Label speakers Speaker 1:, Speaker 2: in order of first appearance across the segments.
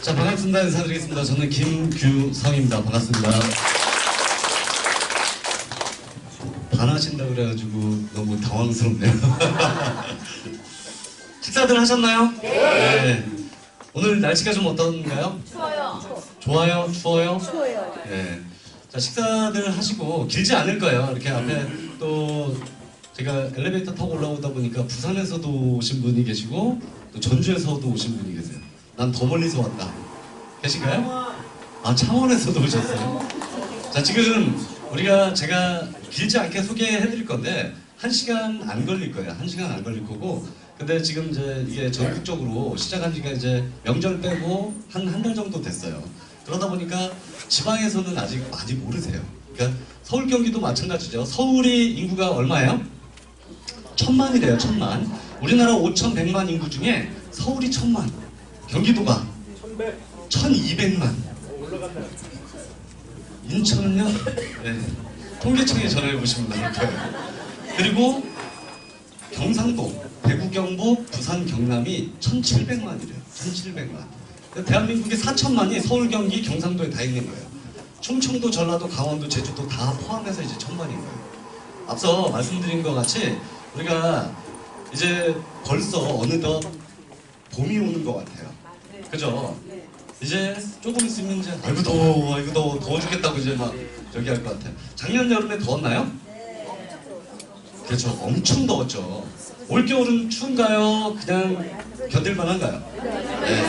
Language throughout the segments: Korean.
Speaker 1: 자, 반갑습니다. 인사드리겠습니다. 저는 김규성입니다. 반갑습니다. 반하신다 그래가지고 너무 당황스럽네요. 식사들 하셨나요? 네. 오늘 날씨가 좀 어떤가요?
Speaker 2: 추워요.
Speaker 1: 좋아요? 추워요?
Speaker 2: 추워요.
Speaker 1: 네. 자, 식사들 하시고 길지 않을 거예요. 이렇게 앞에 또 제가 엘리베이터 타고 올라오다 보니까 부산에서도 오신 분이 계시고 또 전주에서도 오신 분이 계세요. 난 더 멀리서 왔다. 계신가요? 아, 창원에서도 오셨어요. 자, 지금 제가 길지 않게 소개해 드릴 건데 1시간 안 걸릴 거예요. 1시간 안 걸릴 거고. 근데 지금 이제 이게 전국적으로 시작한 지가 이제 명절 빼고 한 달 정도 됐어요. 그러다 보니까 지방에서는 아직 많이 모르세요. 그러니까 서울 경기도 마찬가지죠. 서울이 인구가 얼마예요? 1000만이래요. 1000만. 우리나라 5100만 인구 중에 서울이 1000만, 경기도가 1200만. 인천은요? 네. 통계청에 전화해 보시면 나올 거예요. 그리고 경상도, 대구, 경북, 부산, 경남이 1700만이래요. 1700만. 대한민국의 4000만이 서울, 경기, 경상도에 다 있는 거예요. 충청도, 전라도, 강원도, 제주도 다 포함해서 이제 1000만인 거예요. 앞서 말씀드린 것 같이 우리가 이제 벌써 어느덧 봄이 오는 것 같아요. 그죠? 이제 조금 있으면 이제 아이고 더워 더워 죽겠다고 이제 막 저기 할 것 같아요. 작년 여름에 더웠나요? 그렇죠. 엄청 더웠죠. 올겨울은 추운가요? 그냥 견딜만한가요? 네,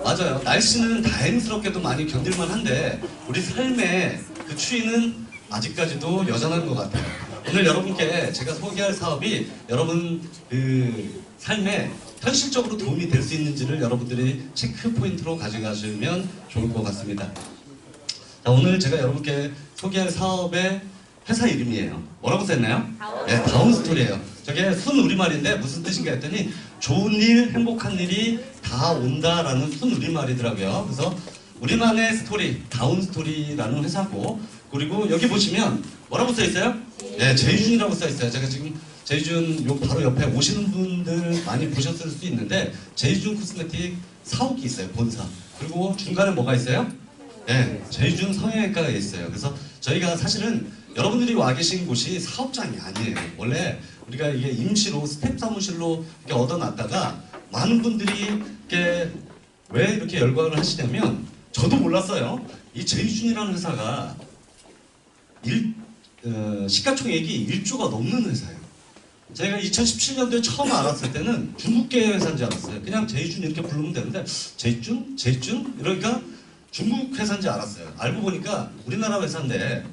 Speaker 1: 맞아요. 날씨는 다행스럽게도 많이 견딜만한데 우리 삶의 그 추위는 아직까지도 여전한 것 같아요. 오늘 여러분께 제가 소개할 사업이 여러분 그 삶에 현실적으로 도움이 될 수 있는지를 여러분들이 체크 포인트로 가져가시면 좋을 것 같습니다. 자, 오늘 제가 여러분께 소개할 사업의 회사 이름이에요. 뭐라고 썼나요? 네, 다운스토리예요. 저게 순 우리말인데 무슨 뜻인가 했더니 좋은 일, 행복한 일이 다 온다라는 순 우리말이더라고요. 그래서 우리만의 스토리, 다운스토리라는 회사고, 그리고 여기 보시면 뭐라고 써 있어요? 네, 제이준이라고 써 있어요. 제가 지금 제이준 요 바로 옆에 오시는 분들 많이 보셨을 수 있는데 제이준 코스메틱 사옥이 있어요. 본사. 그리고 중간에 뭐가 있어요? 네, 제이준 성형외과가 있어요. 그래서 저희가 사실은 여러분들이 와 계신 곳이 사업장이 아니에요. 원래 우리가 이게 임시로 스텝 사무실로 이렇게 얻어놨다가 많은 분들이 이렇게 왜 이렇게 열광을 하시냐면 저도 몰랐어요. 이 제이준이라는 회사가 시가총액이 1조가 넘는 회사예요. 제가 2017년도에 처음 알았을 때는 중국계 회사인 줄 알았어요. 그냥 제이준 이렇게 부르면 되는데 제이준? 제이준? 이러니까 중국 회사인 줄 알았어요. 알고 보니까 우리나라 회사인데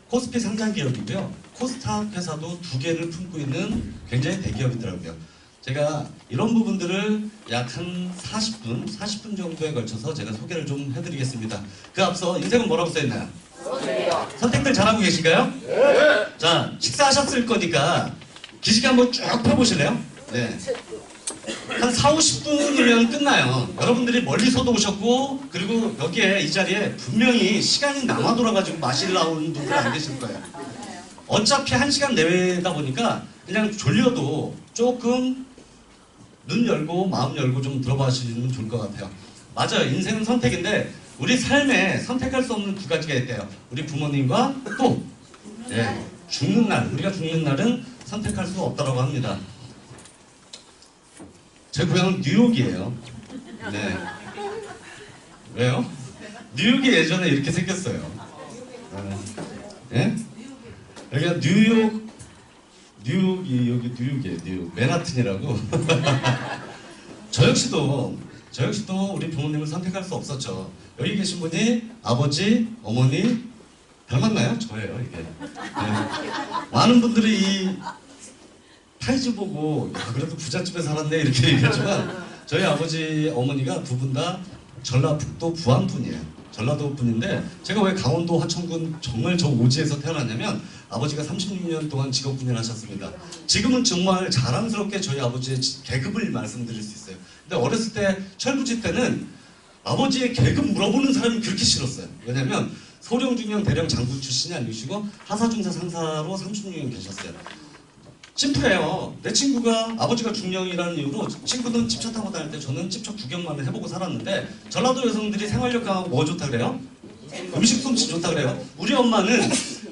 Speaker 1: 코스피 상장 기업이고요. 코스닥 회사도 2개를 품고 있는 굉장히 대기업이더라고요. 제가 이런 부분들을 약 한 40분 정도에 걸쳐서 제가 소개를 좀 해드리겠습니다. 그 앞서 인생은 뭐라고 써있나요? 선택들 잘하고 계신가요? 네. 자, 식사하셨을 거니까 기식 한번 쭉 펴보실래요? 네. 한 40-50분이면 끝나요. 여러분들이 멀리서도 오셨고, 그리고 여기에 이 자리에 분명히 시간이 남아 돌아가지고 마실 나오는 분들 안 계실 거예요. 어차피 1시간 내외다 보니까 그냥 졸려도 조금 눈 열고 마음 열고 좀 들어봐주시면 좋을 것 같아요. 맞아요. 인생은 선택인데 우리 삶에 선택할 수 없는 2가지가 있대요. 우리 부모님과 또 죽는 날, 우리가 죽는 날은 선택할 수 없다고 합니다. 제 고향은 뉴욕이에요. 네. 왜요? 뉴욕이 예전에 이렇게 생겼어요. 네? 여기가 뉴욕이 여기 뉴욕이에요. 뉴욕. 맨하튼이라고. 저 역시도 우리 부모님을 선택할 수 없었죠. 여기 계신 분이 아버지, 어머니 닮았나요? 저예요, 이게. 네. 많은 분들이 이 타이즈 보고 야, 그래도 부잣집에 살았네 이렇게 얘기하지만 저희 아버지, 어머니가 두 분 다 전라북도 부안 분이에요. 전라도 분인데 제가 왜 강원도 화천군 정말 저 오지에서 태어났냐면 아버지가 36년 동안 직업군인을 하셨습니다. 지금은 정말 자랑스럽게 저희 아버지의 계급을 말씀드릴 수 있어요. 근데 어렸을 때 철부지 때는 아버지의 계급 물어보는 사람이 그렇게 싫었어요. 왜냐면 소령, 중령, 대령, 장군 출신이 아니시고 하사중사 상사로 36년 계셨어요. 심플해요. 내 친구가 아버지가 중령이라는 이유로 친구는 집차 타고 다닐 때 저는 집차 구경만 해보고 살았는데 전라도 여성들이 생활력 강하고 뭐 좋다 그래요? 음식 솜씨 좋다 그래요. 우리 엄마는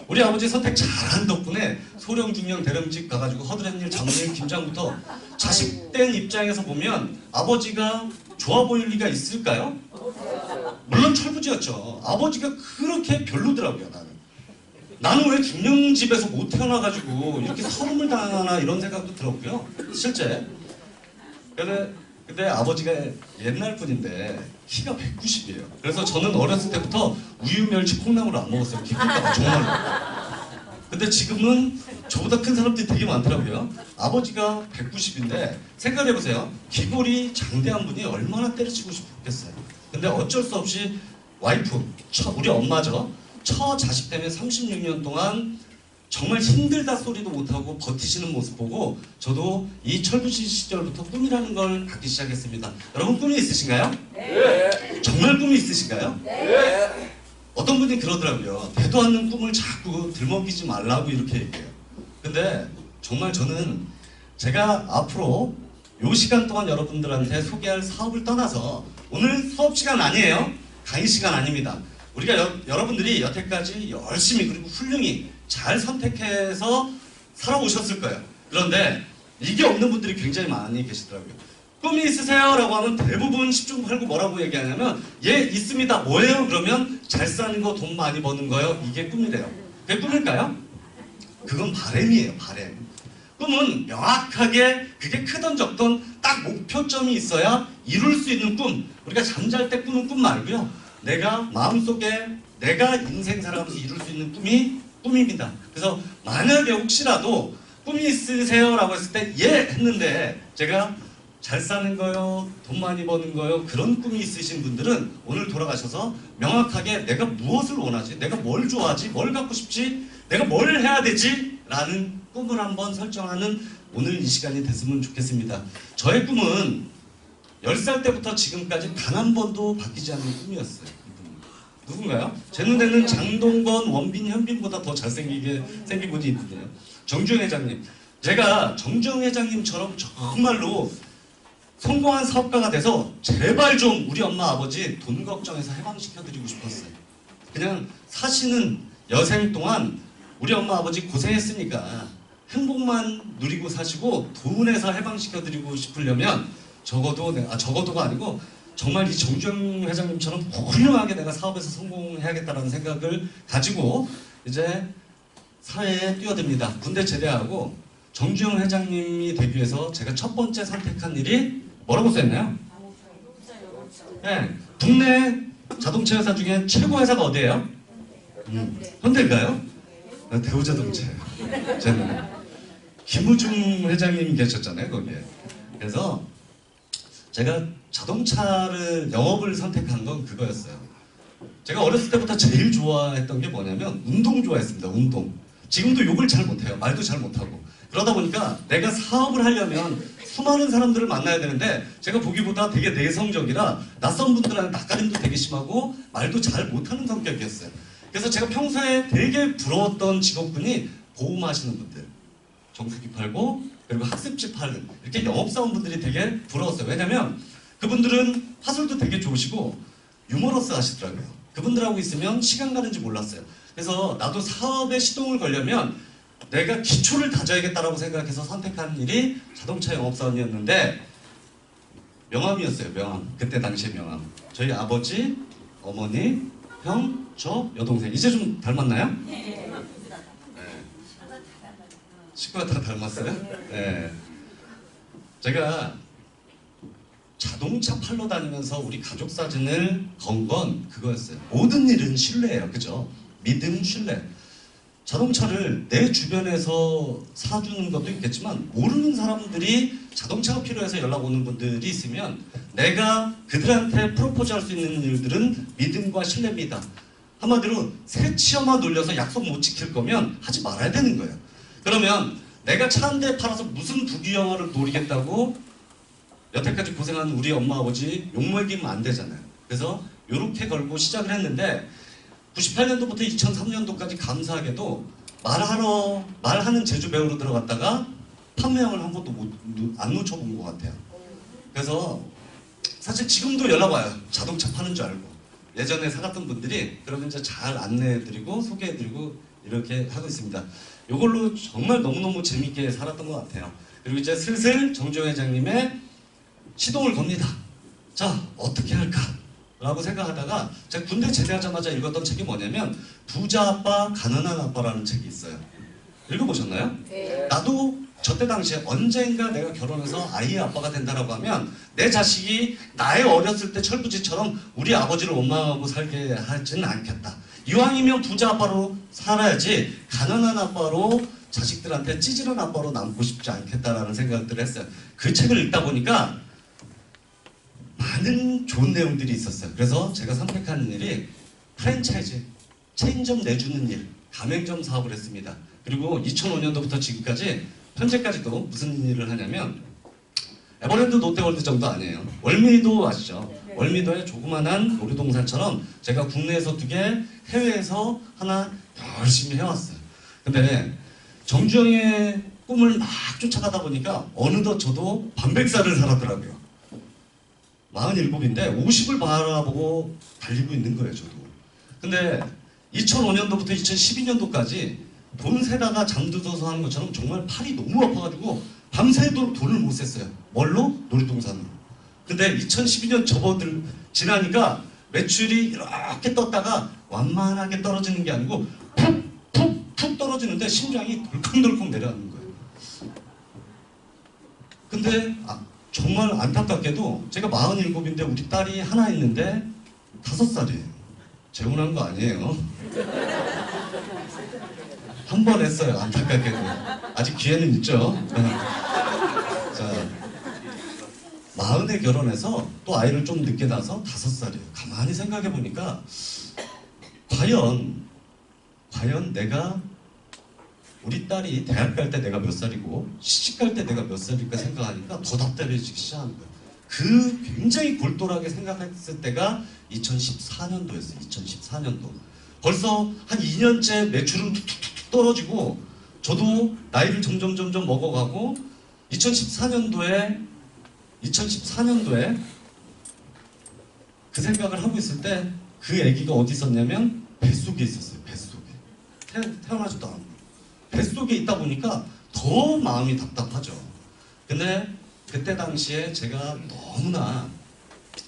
Speaker 1: 우리 아버지 선택 잘한 덕분에 소령, 중령, 대령직 가가지고 허드렛일, 장모님, 김장부터 자식된 입장에서 보면 아버지가 좋아 보일 리가 있을까요? 물론 철부지였죠. 아버지가 그렇게 별로더라고요. 나는 왜 중령집에서 못 태어나가지고 이렇게 서름을 당하나 이런 생각도 들었고요. 실제. 근데 아버지가 옛날 분인데 키가 190이에요. 그래서 저는 어렸을 때부터 우유, 멸치, 콩나물을 안 먹었어요. 키 클까봐 정말로. 근데 지금은 저보다 큰 사람들이 되게 많더라고요. 아버지가 190인데 생각해보세요. 기골이 장대한 분이 얼마나 때려치고 싶겠어요. 근데 어쩔 수 없이 와이프, 우리 엄마죠. 처 자식 때문에 36년 동안 정말 힘들다 소리도 못하고 버티시는 모습 보고 저도 이 철부지 시절부터 꿈이라는 걸 갖기 시작했습니다. 여러분 꿈이 있으신가요? 네. 정말 꿈이 있으신가요? 네. 어떤 분이 그러더라고요. 되도 않는 꿈을 자꾸 들먹이지 말라고 이렇게 얘기해요. 근데 정말 저는 제가 앞으로 이 시간 동안 여러분들한테 소개할 사업을 떠나서 오늘 수업 시간 아니에요. 강의 시간 아닙니다. 우리가 여러분들이 여태까지 열심히 그리고 훌륭히 잘 선택해서 살아오셨을 거예요. 그런데 이게 없는 분들이 굉장히 많이 계시더라고요. 꿈이 있으세요? 라고 하면 대부분 10중 8구 뭐라고 얘기하냐면 예 있습니다. 뭐예요? 그러면 잘 사는 거, 돈 많이 버는 거요. 이게 꿈이래요. 그게 꿈일까요? 그건 바램이에요. 바램. 꿈은 명확하게 그게 크던 적던 딱 목표점이 있어야 이룰 수 있는 꿈. 우리가 잠잘 때 꾸는 꿈 말고요. 내가 마음속에 내가 인생 살아가면서 이룰 수 있는 꿈이 꿈입니다. 그래서 만약에 혹시라도 꿈이 있으세요? 라고 했을 때 예! 했는데 제가 잘 사는 거요, 돈 많이 버는 거요, 그런 꿈이 있으신 분들은 오늘 돌아가셔서 명확하게 내가 무엇을 원하지, 내가 뭘 좋아하지, 뭘 갖고 싶지, 내가 뭘 해야 되지? 라는 꿈을 한번 설정하는 오늘 이 시간이 됐으면 좋겠습니다. 저의 꿈은 10살 때부터 지금까지 단 한 번도 바뀌지 않는 꿈이었어요. 누군가요? 제 눈에는 장동건, 원빈, 현빈보다 더 잘생기게 생긴 분이 있는데요. 정주영 회장님. 제가 정주영 회장님처럼 정말로 성공한 사업가가 돼서 제발 좀 우리 엄마 아버지 돈 걱정해서 해방시켜드리고 싶었어요. 그냥 사시는 여생 동안 우리 엄마 아버지 고생했으니까 행복만 누리고 사시고 돈에서 해방시켜드리고 싶으려면 적어도가 아니고 정말 이 정주영 회장님처럼 훌륭하게 내가 사업에서 성공해야겠다는 생각을 가지고 이제 사회에 뛰어듭니다. 군대 제대하고 정주영 회장님이 되기 위해서 제가 첫 번째 선택한 일이 뭐라고 써있나요? 네, 국내 자동차 회사 중에 최고 회사가 어디예요? 현대인가요? 대우자동차예요. 저는 김우중 회장님이 계셨잖아요 거기에. 그래서 제가 자동차를 영업을 선택한 건 그거였어요. 제가 어렸을 때부터 제일 좋아했던 게 뭐냐면 운동 좋아했습니다. 운동. 지금도 욕을 잘 못해요. 말도 잘 못하고. 그러다 보니까 내가 사업을 하려면 수많은 사람들을 만나야 되는데 제가 보기보다 되게 내성적이라 낯선 분들한테 낯가림도 되게 심하고 말도 잘 못하는 성격이었어요. 그래서 제가 평소에 되게 부러웠던 직업군이 보험하시는 분들, 정수기 팔고 그리고 학습지 파는 이렇게 영업사원분들이 되게 부러웠어요. 왜냐면 그분들은 화술도 되게 좋으시고 유머러스 하시더라고요. 그분들하고 있으면 시간 가는지 몰랐어요. 그래서 나도 사업에 시동을 걸려면 내가 기초를 다져야겠다라고 생각해서 선택한 일이 자동차 영업사원이었는데 명함이었어요. 명함. 그때 당시에 명함. 저희 아버지, 어머니, 형, 저, 여동생. 이제 좀 닮았나요? 네. 식구가 다 닮았어요? 네. 제가 자동차 팔러 다니면서 우리 가족 사진을 건 건 그거였어요. 모든 일은 신뢰예요. 그죠? 믿음, 신뢰. 자동차를 내 주변에서 사주는 것도 있겠지만 모르는 사람들이 자동차가 필요해서 연락 오는 분들이 있으면 내가 그들한테 프로포즈 할 수 있는 일들은 믿음과 신뢰입니다. 한마디로 새 치어만 놀려서 약속 못 지킬 거면 하지 말아야 되는 거예요. 그러면 내가 차 한 대 팔아서 무슨 부귀영화를 노리겠다고 여태까지 고생한 우리 엄마 아버지 욕먹이면 안 되잖아요. 그래서 이렇게 걸고 시작을 했는데 98년도부터 2003년도까지 감사하게도 말하는 제주 배우로 들어갔다가 판매형을 한 번도 안 놓쳐본 것 같아요. 그래서 사실 지금도 연락 와요. 자동차 파는 줄 알고. 예전에 사갔던 분들이 그러면 이제 잘 안내해드리고 소개해드리고 이렇게 하고 있습니다. 이걸로 정말 너무너무 재밌게 살았던 것 같아요. 그리고 이제 슬슬 정주영 회장님의 시동을 겁니다. 자, 어떻게 할까? 라고 생각하다가 제가 군대 제대하자마자 읽었던 책이 뭐냐면 부자 아빠, 가난한 아빠라는 책이 있어요. 읽어보셨나요?
Speaker 2: 네.
Speaker 1: 나도 저때 당시에 언젠가 내가 결혼해서 아이의 아빠가 된다라고 하면 내 자식이 나의 어렸을 때 철부지처럼 우리 아버지를 원망하고 살게 하지는 않겠다. 이왕이면 부자 아빠로 살아야지 가난한 아빠로 자식들한테 찌질한 아빠로 남고 싶지 않겠다라는 생각들을 했어요. 그 책을 읽다 보니까 많은 좋은 내용들이 있었어요. 그래서 제가 선택한 일이 프랜차이즈, 체인점 내주는 일, 가맹점 사업을 했습니다. 그리고 2005년도부터 지금까지 현재까지도 무슨 일을 하냐면 에버랜드 롯데월드 정도 아니에요. 월미도 아시죠? 월미도의 조그만한 놀이동산처럼 제가 국내에서 2개, 해외에서 하나 열심히 해왔어요. 근데 정주영의 꿈을 막 쫓아가다 보니까 어느덧 저도 반백살을 살았더라고요. 47인데 50을 바라보고 달리고 있는 거예요, 저도. 근데 2005년도부터 2012년도까지 돈 세다가 잠들어서 하는 것처럼 정말 팔이 너무 아파가지고 밤새도록 돈을 못 셌어요. 뭘로? 놀이동산으로. 근데 2012년 지나니까 매출이 이렇게 떴다가 완만하게 떨어지는 게 아니고 푹 떨어지는데 심장이 덜컹덜컹 내려가는 거예요. 근데 정말 안타깝게도 제가 47인데 우리 딸이 하나 있는데 5살이에요. 재혼한 거 아니에요. 한 번 했어요. 안타깝게도. 아직 기회는 있죠. 자, 40에 결혼해서 또 아이를 좀 늦게 낳아서 5살이에요. 가만히 생각해보니까 과연 내가 우리 딸이 대학 갈 때 내가 몇 살이고 시집 갈 때 내가 몇 살일까 생각하니까 더 답답해지기 시작하는 거예요. 그 굉장히 골똘하게 생각했을 때가 2014년도였어요. 2014년도. 벌써 한 2년째 매출은 툭툭툭 떨어지고 저도 나이를 점점 먹어가고 2014년도에 그 생각을 하고 있을 때 그 아기가 어디 있었냐면 뱃속에 있었어요. 뱃속에. 태어나지도 않고. 뱃속에 있다 보니까 더 마음이 답답하죠. 근데 그때 당시에 제가 너무나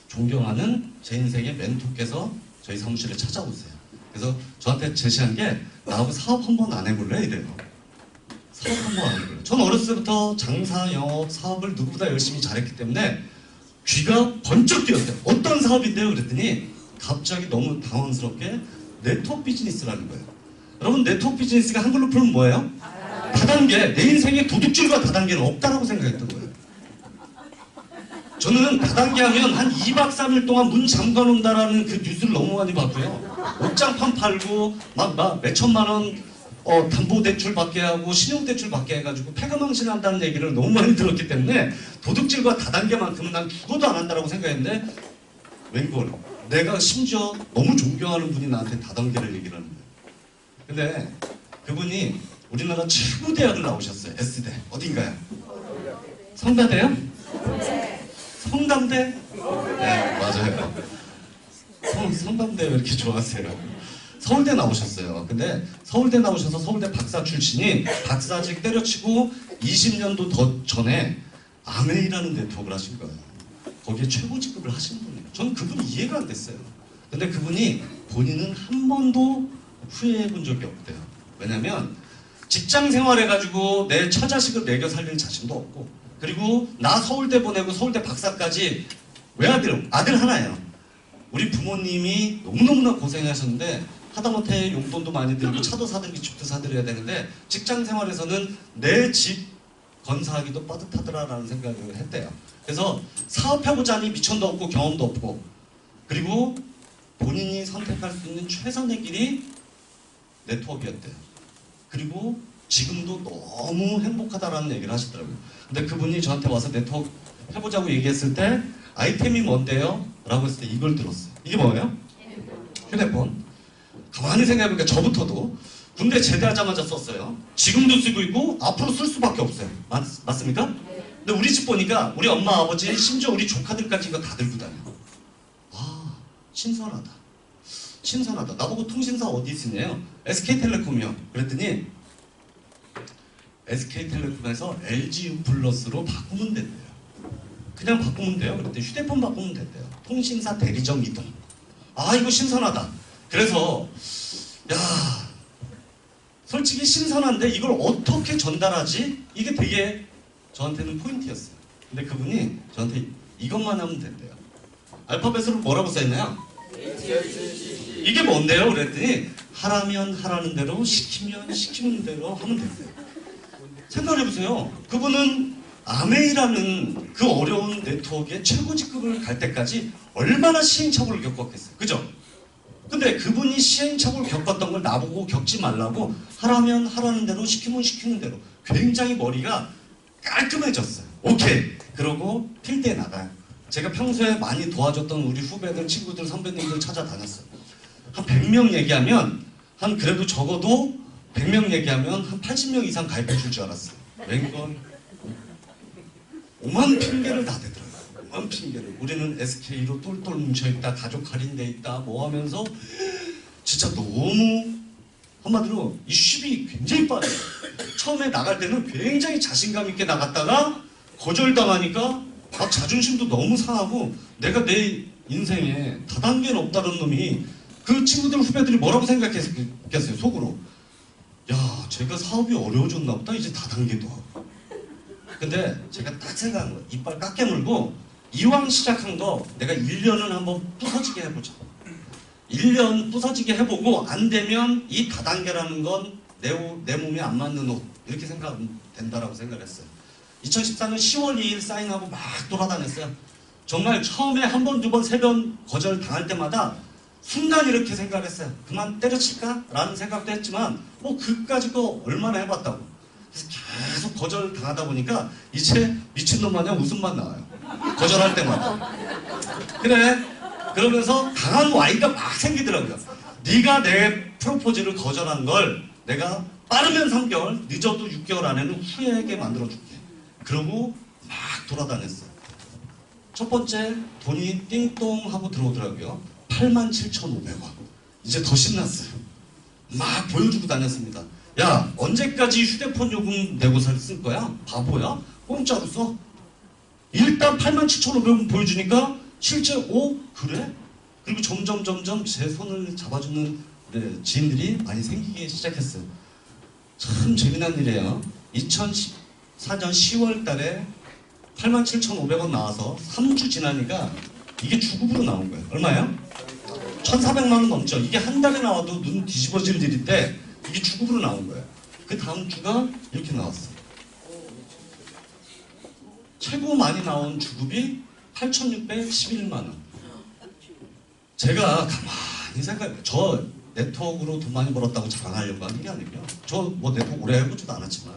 Speaker 1: 존경하는 제 인생의 멘토께서 저희 사무실에 찾아오세요. 그래서 저한테 제시한 게 나하고 사업 한번 안 해볼래? 이래요. 사업 한번 안 해볼래? 전 어렸을 때부터 장사, 영업, 사업을 누구보다 열심히 잘했기 때문에 귀가 번쩍 뛰었어요. 어떤 사업인데요? 그랬더니 갑자기 너무 당황스럽게 네트워크 비즈니스라는 거예요. 여러분 네트워크 비즈니스가 한글로 풀면 뭐예요? 다단계. 내 인생에 도둑질과 다단계는 없다라고 생각했던 거예요. 저는 다단계 하면 한 2박 3일 동안 문 잠가놓는다라는 그 뉴스를 너무 많이 봤고요. 옷장판 팔고 막 몇천만 원 담보대출 받게 하고 신용대출 받게 해가지고 폐가망신한다는 얘기를 너무 많이 들었기 때문에 도둑질과 다단계만큼은 난 죽어도 안 한다라고 생각했는데 웬걸 내가 심지어 너무 존경하는 분이 나한테 다단계를 얘기를 하는 거예요. 근데 그분이 우리나라 최고 대학을 나오셨어요. S대. 어딘가요? 성가대요? 네. 성담대? 네, 맞아요. 성담대 왜 이렇게 좋아하세요? 서울대 나오셨어요. 근데 서울대 나오셔서 서울대 박사 출신이 박사직 때려치고 20년도 더 전에 아메이라는 네트워크를 하신 거예요. 거기에 최고 직급을 하신 분이에요. 저는 그분이 이해가 안 됐어요. 근데 그분이 본인은 한 번도 후회해 본 적이 없대요. 왜냐면 직장 생활해가지고 내 처자식을 먹여 살릴 자신도 없고 그리고 나 서울대 보내고 서울대 박사까지 아들 하나예요. 우리 부모님이 너무너무나 고생하셨는데 하다못해 용돈도 많이 들고 차도 사들고 집도 사들여야 되는데 직장 생활에서는 내 집 건사하기도 빠듯하더라라는 생각을 했대요. 그래서 사업해보자니 미천도 없고 경험도 없고 그리고 본인이 선택할 수 있는 최선의 길이 네트워크였대요. 그리고 지금도 너무 행복하다라는 얘기를 하시더라고요. 근데 그분이 저한테 와서 네트워크 해보자고 얘기했을 때 아이템이 뭔데요? 라고 했을 때 이걸 들었어요. 이게 뭐예요? 휴대폰. 가만히 생각해보니까 저부터도 군대 제대하자마자 썼어요. 지금도 쓰고 있고 앞으로 쓸 수밖에 없어요. 맞습니까? 근데 우리 집 보니까 우리 엄마 아버지 심지어 우리 조카들까지 이거 다 들고 다녀. 와, 신선하다. 신선하다. 나보고 통신사 어디 쓰냐요? SK텔레콤이요. 그랬더니 SK텔레콤에서 LG 플러스로 바꾸면 된대요. 그냥 바꾸면 돼요. 그랬더니 휴대폰 바꾸면 된대요. 통신사 대리점 이동. 아, 이거 신선하다. 그래서 야, 솔직히 신선한데 이걸 어떻게 전달하지? 이게 되게 저한테는 포인트였어요. 근데 그분이 저한테 이것만 하면 된대요. 알파벳으로 뭐라고 써있나요? 이게 뭔데요? 그랬더니 하라면 하라는 대로, 시키면 시키는 대로 하면 된대요. 생각해보세요. 그분은 아메이라는 그 어려운 네트워크의 최고 직급을 갈 때까지 얼마나 시행착오를 겪었겠어요. 그죠? 근데 그분이 시행착오를 겪었던 걸 나보고 겪지 말라고 하라면 하라는 대로, 시키면 시키는 대로. 굉장히 머리가 깔끔해졌어요. 오케이. 그러고 필드에 나가요. 제가 평소에 많이 도와줬던 우리 후배들, 친구들, 선배님들 찾아다녔어요. 한 100명 얘기하면 한 그래도 적어도 100명 얘기하면 한 80명 이상 가입해 줄 줄 알았어요. 웬걸? 오만 핑계를 다 대더라고요. 오만 핑계를. 우리는 SK로 똘똘 뭉쳐있다, 가족 할인돼 있다, 뭐 하면서 진짜 너무 한마디로 이 쉽이 굉장히 빠르요. 처음에 나갈 때는 굉장히 자신감 있게 나갔다가 거절당하니까 막 자존심도 너무 상하고 내가 내 인생에 다단계는 없다는 놈이 그 친구들 후배들이 뭐라고 생각했겠어요 속으로. 야, 제가 사업이 어려워졌나 보다. 이제 다단계도 하고. 근데 제가 딱 생각한 거예요. 이빨 깎게 물고 이왕 시작한 거 내가 1년은 한번 부서지게 해보자. 1년 부서지게 해보고 안 되면 이 다단계라는 건 내 몸에 안 맞는 옷 이렇게 생각하면 된다라고 생각했어요. 2014년 10월 2일 사인하고 막 돌아다녔어요. 정말 처음에 한 번, 두 번, 세 번 거절 당할 때마다 순간 이렇게 생각했어요. 그만 때려칠까? 라는 생각도 했지만 그까짓 거 얼마나 해봤다고. 그래서 계속 거절 당하다 보니까 이제 미친놈 마냥 웃음만 나와요. 거절할 때마다. 그래. 그러면서 강한 Y가 막 생기더라고요. 네가 내 프로포즈를 거절한 걸 내가 빠르면 3개월, 늦어도 6개월 안에는 후회하게 만들어줄게. 그러고 막 돌아다녔어요. 첫 번째 돈이 띵동 하고 들어오더라고요. 87,500원. 이제 더 신났어요. 막 보여주고 다녔습니다. 야, 언제까지 휴대폰 요금 내고 쓸 거야? 바보야? 공짜로 써? 일단 87,500원 보여주니까 실제 그래? 그리고 점점 제 손을 잡아주는 지인들이 많이 생기기 시작했어요. 참 재미난 일이에요. 2014년 10월 달에 87,500원 나와서 3주 지나니까 이게 주급으로 나온 거예요. 얼마예요? 1,400만 원 넘죠. 이게 한 달에 나와도 눈 뒤집어질 일인데 이게 주급으로 나온 거예요. 그 다음 주가 이렇게 나왔어요. 최고 많이 나온 주급이 8,611만 원. 제가 가만히 생각해요. 저 네트워크로 돈 많이 벌었다고 자랑하려고 하는 게 아니고요. 저 뭐 네트워크 오래 해보지도 않았지만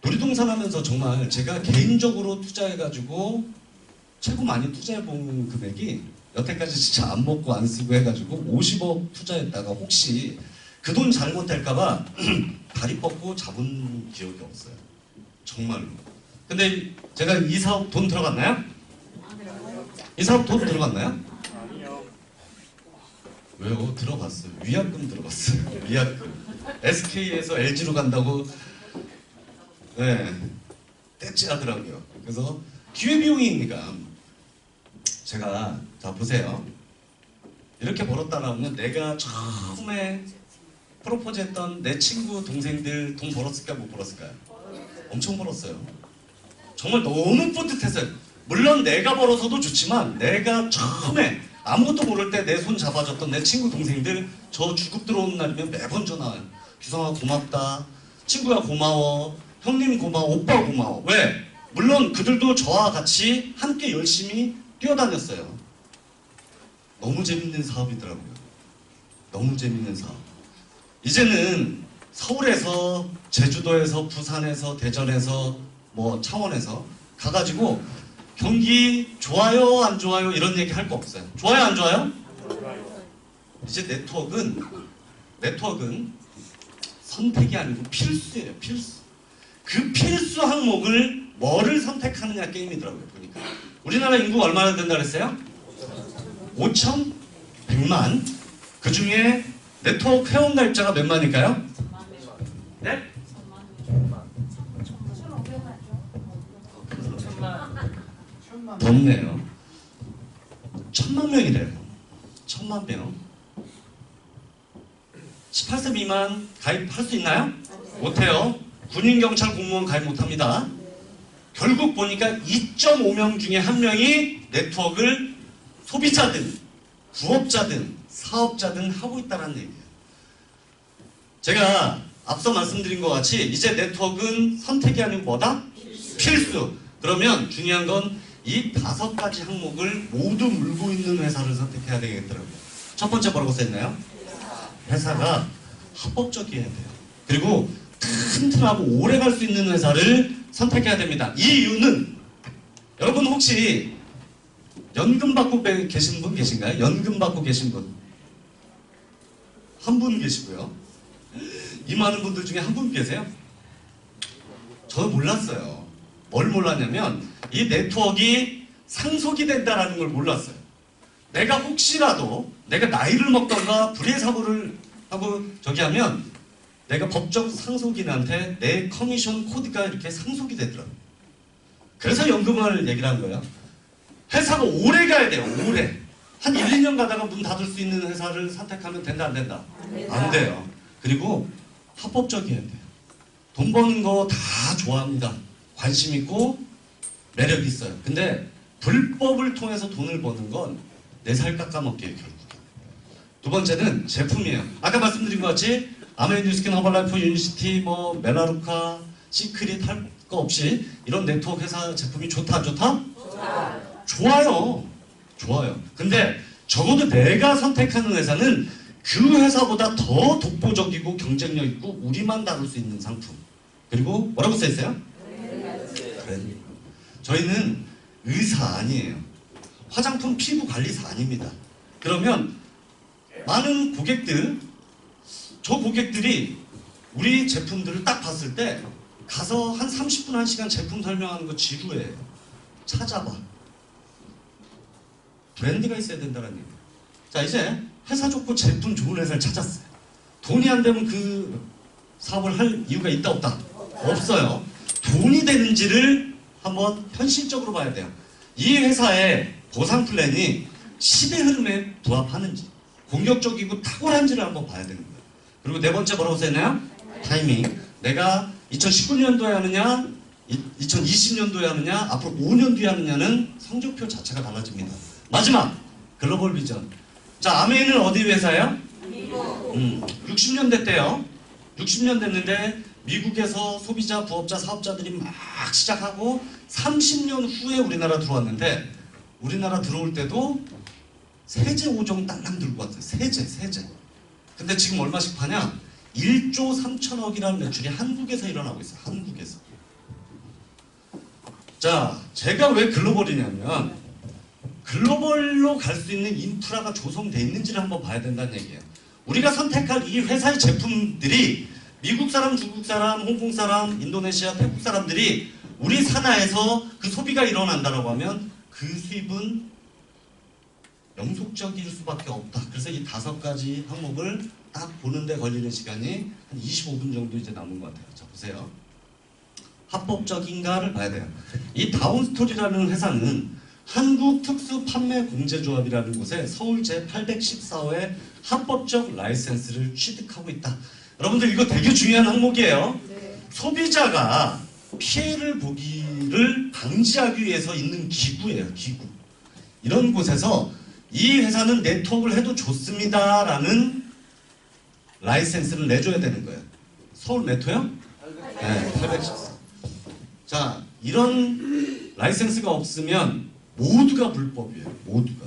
Speaker 1: 놀이동산 하면서 정말 제가 개인적으로 투자해가지고 최고 많이 투자해본 금액이 여태까지 진짜 안 먹고 안 쓰고 해가지고 50억 투자했다가 혹시 그 돈 잘못될까봐 다리 뻗고 잡은 기억이 없어요. 정말로. 근데 제가 이 사업 돈 들어갔나요? 이 사업 돈 들어갔나요? 왜요? 들어갔어요. 위약금 들어갔어요. 위약금. SK에서 LG로 간다고 떼찌하더라고요. 그래서 기회비용이니까 제가 자 보세요. 이렇게 벌었다라면 내가 처음에 프로포즈 했던 내 친구 동생들 돈 벌었을까요? 못 벌었을까요? 엄청 벌었어요. 정말 너무 뿌듯했어요. 물론 내가 벌어서도 좋지만 내가 처음에 아무것도 모를 때 내 손 잡아줬던 내 친구 동생들 저 주급 들어오는 날이면 매번 전화와요. 규성아 고맙다. 친구야 고마워. 형님 고마워. 오빠 고마워. 왜? 물론 그들도 저와 같이 함께 열심히 뛰어다녔어요. 너무 재밌는 사업이더라고요. 너무 재밌는 사업. 이제는 서울에서 제주도에서 부산에서 대전에서 뭐 창원에서 가가지고 경기 좋아요 안 좋아요 이런 얘기 할 거 없어요. 좋아요 안 좋아요? 이제 네트워크는 네트워크는 선택이 아니고 필수예요. 필수. 그 필수 항목을 뭐를 선택하느냐 게임이더라고요. 보니까 우리나라 인구가 얼마나 된다 그랬어요? 5,100만. 그 중에 네트워크 회원 가입자가 몇 만일까요? 네? 덥네요. 1,000만 명이래요. 1,000만 명. 18세 미만 가입할 수 있나요? 못해요. 군인, 경찰, 공무원 가입 못합니다. 결국 보니까 2.5명 중에 1명이 네트워크를 소비자든 부업자든 사업자든 하고 있다는 얘기예요. 제가 앞서 말씀드린 것 같이 이제 네트워크는 선택이 아니고 뭐다? 필수. 그러면 중요한 건 이 5가지 항목을 모두 물고 있는 회사를 선택해야 되겠더라고요. 첫 번째 뭐라고 써있나요? 회사가 합법적이어야 돼요. 그리고 튼튼하고 오래 갈 수 있는 회사를 선택해야 됩니다. 이 이유는 여러분 혹시 연금 받고 계신 분 계신가요? 연금 받고 계신 분? 한 분 계시고요. 이 많은 분들 중에 한 분 계세요? 저 몰랐어요. 뭘 몰랐냐면 이 네트워크가 상속이 된다는 걸 몰랐어요. 내가 혹시라도 내가 나이를 먹던가 불의의 사고를 하고 저기 하면 내가 법적 상속인한테 내 커미션 코드가 이렇게 상속이 되더라고요. 그래서 연금을 얘기를 한 거예요. 회사가 오래 가야 돼요. 오래. 한 1, 2년 가다가 문 닫을 수 있는 회사를 선택하면 된다 안 된다? 안 돼요. 그리고 합법적이어야 돼요. 돈 버는 거 다 좋아합니다. 관심 있고 매력 있어요. 근데 불법을 통해서 돈을 버는 건 내 살 깎아먹기예요. 결국은. 두 번째는 제품이에요. 아까 말씀드린 것 같이 아메리스킨, 허벌라이프, 유니시티, 뭐 멜라루카, 시크릿 할 거 없이 이런 네트워크 회사 제품이 좋다 안 좋다? 좋아요. 좋아요. 근데 적어도 내가 선택하는 회사는 그 회사보다 더 독보적이고 경쟁력 있고 우리만 다룰 수 있는 상품. 그리고 뭐라고 써있어요? 브랜드. 저희는 의사 아니에요. 화장품 피부 관리사 아닙니다. 그러면 많은 고객들, 저 고객들이 우리 제품들을 딱 봤을 때 가서 한 30분, 1시간 제품 설명하는 거 지루해요. 찾아봐. 브랜드가 있어야 된다는 얘기예요. 자, 이제 회사 좋고 제품 좋은 회사를 찾았어요. 돈이 안 되면 그 사업을 할 이유가 있다 없다? 없어요. 돈이 되는지를 한번 현실적으로 봐야 돼요. 이 회사의 보상 플랜이 시대 흐름에 부합하는지, 공격적이고 탁월한지를 한번 봐야 되는 거예요. 그리고 네 번째 뭐라고 써있나요? 타이밍. 내가 2019년도에 하느냐, 2020년도에 하느냐, 앞으로 5년 뒤에 하느냐는 성적표 자체가 달라집니다. 마지막, 글로벌 비전. 자, 아메이는 어디 회사예요? 미국. 60년대 때요. 60년 됐는데 미국에서 소비자, 부업자, 사업자들이 막 시작하고 30년 후에 우리나라 들어왔는데 우리나라 들어올 때도 세제 5종 딸랑 들고 왔어요. 세제. 근데 지금 얼마씩 파냐? 1조 3천억이라는 매출이 한국에서 일어나고 있어요. 한국에서. 자, 제가 왜 글로벌이냐면 글로벌로 갈 수 있는 인프라가 조성되어 있는지를 한번 봐야 된다는 얘기예요. 우리가 선택할 이 회사의 제품들이 미국 사람, 중국 사람, 홍콩 사람, 인도네시아, 태국 사람들이 우리 산하에서 그 소비가 일어난다고 하면 그 수입은 영속적일 수밖에 없다. 그래서 이 5가지 항목을 딱 보는데 걸리는 시간이 한 25분 정도 이제 남은 것 같아요. 자, 보세요. 합법적인가를 봐야 돼요. 이 다운스토리라는 회사는 한국특수판매공제조합이라는 곳에 서울 제814호에 합법적 라이센스를 취득하고 있다. 여러분들 이거 되게 중요한 항목이에요. 네. 소비자가 피해를 보기를 방지하기 위해서 있는 기구예요. 기구. 이런 곳에서 이 회사는 네트워크를 해도 좋습니다라는 라이센스를 내줘야 되는 거예요. 서울 메토요? 네, 814. 자, 이런 라이센스가 없으면 모두가 불법이에요. 모두가.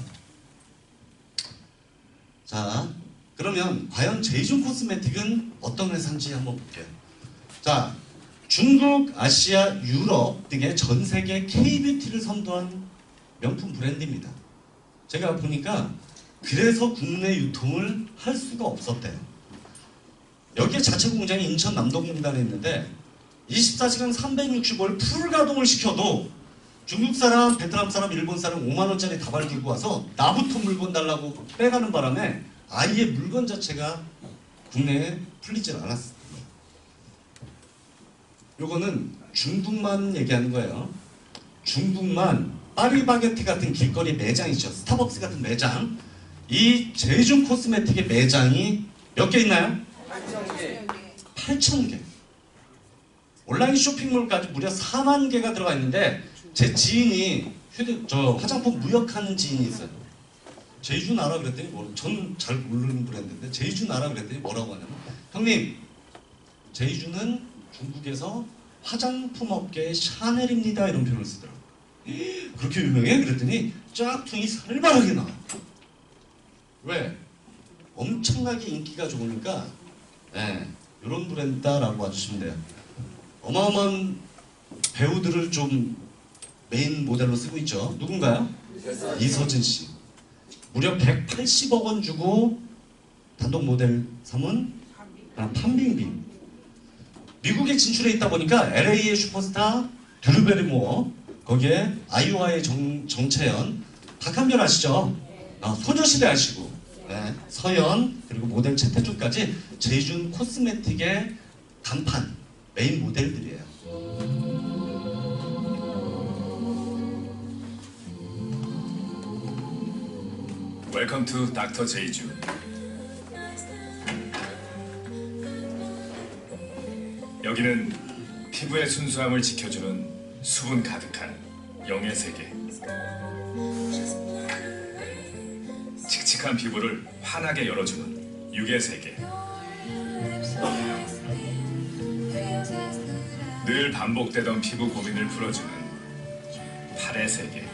Speaker 1: 자, 그러면 과연 제이준 코스메틱은 어떤 회사인지 한번 볼게요. 자, 중국, 아시아, 유럽 등의 전 세계 K-뷰티를 선도한 명품 브랜드입니다. 제가 보니까 그래서 국내 유통을 할 수가 없었대요. 여기에 자체 공장이 인천 남동공단에 있는데 24시간 365일 풀 가동을 시켜도 중국 사람, 베트남 사람, 일본 사람 5만 원짜리 다발 들고 와서 나부터 물건 달라고 빼가는 바람에 아예 물건 자체가 국내에 풀리질 않았습니다. 요거는 중국만 얘기하는 거예요. 중국만 파리바게트 같은 길거리 매장 있죠. 스타벅스 같은 매장. 이 제이준 코스메틱의 매장이 몇 개 있나요? 8,000개. 온라인 쇼핑몰까지 무려 4만 개가 들어가 있는데 제 지인이 화장품 무역하는 지인이 있어요. 제이준 알아 그랬더니 전 잘 모르는 브랜드인데 제이준 알아 그랬더니 뭐라고 하냐면 형님 제이준은 중국에서 화장품 업계의 샤넬입니다 이런 표현을 쓰더라고요. 그렇게 유명해? 그랬더니 짝퉁이 살벌하게 나와. 왜? 엄청나게 인기가 좋으니까 이런 브랜드다라고 봐주시면 돼요. 어마어마한 배우들을 좀 메인 모델로 쓰고 있죠. 누군가요? 이서진 씨. 무려 180억 원 주고 단독 모델 삼은 판빙빙. 미국에 진출해 있다 보니까 LA의 슈퍼스타 드루 베리모어, 거기에 아이오아의 정채연, 박한별 아시죠? 소녀시대 아시고, 서연, 그리고 모델 최태준까지 제이준 코스메틱의 간판, 메인 모델들이에요.
Speaker 2: 웰컴 투 닥터 제이준. 여기는 피부의 순수함을 지켜주는 수분 가득한 영의 세계. 칙칙한 피부를 환하게 열어주는 육의 세계. 늘 반복되던 피부 고민을 풀어주는 팔의 세계.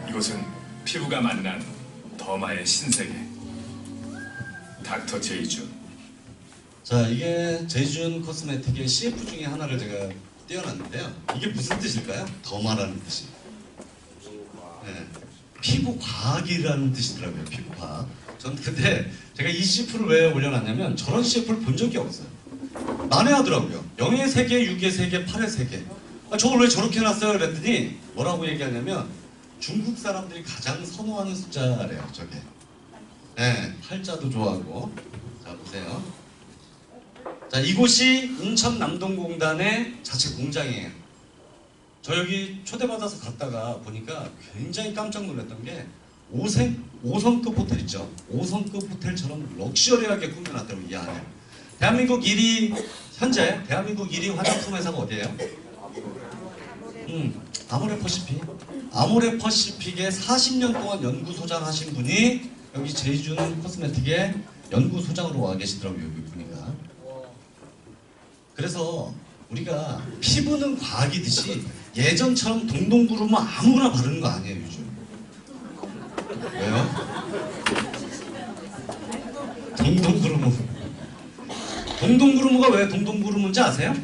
Speaker 2: 이곳은 피부가 만난 더마의 신세계. 닥터 제이준.
Speaker 1: 자, 이게 제이준 코스메틱의 CF 중에 하나를 제가 띄워놨는데요. 이게 무슨 뜻일까요? 더마라는 뜻이. 피부 과학이라는 뜻이더라고요. 피부 과학. 전 근데 제가 이 CF를 왜 올려놨냐면 저런 CF를 본 적이 없어요. 난해하더라고요. 0의 세계, 6의 세계, 8의 세계. 저걸 왜 저렇게 해놨어요? 그랬더니 뭐라고 얘기하냐면 중국 사람들이 가장 선호하는 숫자래요. 저게. 팔자도 좋아하고. 자, 보세요. 자, 이곳이 인천 남동공단의 자체 공장이에요. 저 여기 초대받아서 갔다가 보니까 굉장히 깜짝 놀랐던 게 5성급 호텔 있죠. 5성급 호텔처럼 럭셔리하게 꾸며놨더라고요. 이 안에. 대한민국 1위, 현재 대한민국 1위 화장품 회사가 어디예요? 아모레퍼시픽. 아모레퍼시픽에 40년 동안 연구소장 하신 분이 여기 제이준 코스메틱의 연구소장으로 와 계시더라고요. 여기 보니까. 그래서 우리가 피부는 과학이듯이 예전처럼 동동구름을 아무나 바르는 거 아니에요. 요즘. 왜요? 동동구르무. 동동구르무가 왜 동동구르무인지 아세요?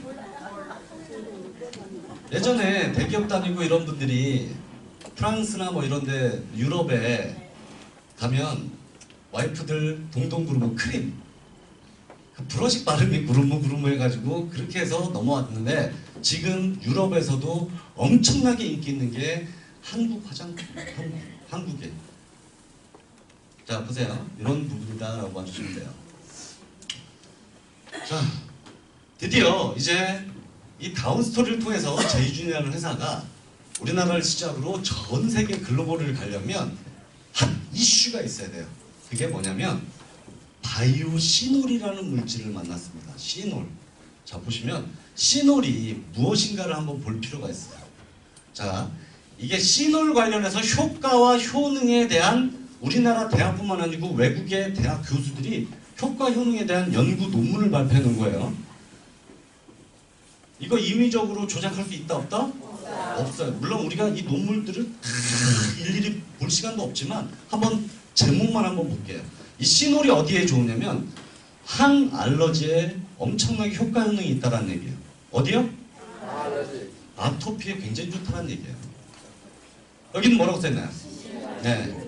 Speaker 1: 예전에 대기업 다니고 이런 분들이 프랑스나 뭐 이런데 유럽에 가면 와이프들 동동구르무 크림 그 브러쉬 발음이 구르무 해가지고 그렇게 해서 넘어왔는데 지금 유럽에서도 엄청나게 인기 있는 게 한국 화장품, 한국에. 자, 보세요. 이런 부분이다라고 봐주시면 돼요. 자, 드디어 이제 이 다운스토리를 통해서 제이준이라는 회사가 우리나라를 시작으로 전 세계 글로벌을 가려면 한 이슈가 있어야 돼요. 그게 뭐냐면 바이오 시놀이라는 물질을 만났습니다. 시놀. 자, 보시면 시놀이 무엇인가를 한번 볼 필요가 있어요. 자, 이게 시놀 관련해서 효과와 효능에 대한 우리나라 대학뿐만 아니고 외국의 대학 교수들이 효과 효능에 대한 연구 논문을 발표해 놓은 거예요. 이거 임의적으로 조작할 수 있다 없다? 없어요. 물론 우리가 이 논문들을 일일이 볼 시간도 없지만 한번 제목만 한번 볼게요. 이 시놀이 어디에 좋으냐면 항알러지에 엄청나게 효과 효능이 있다는 얘기예요. 어디요? 아토피에 굉장히 좋다는 얘기예요. 여기는 뭐라고 써있나요? 네.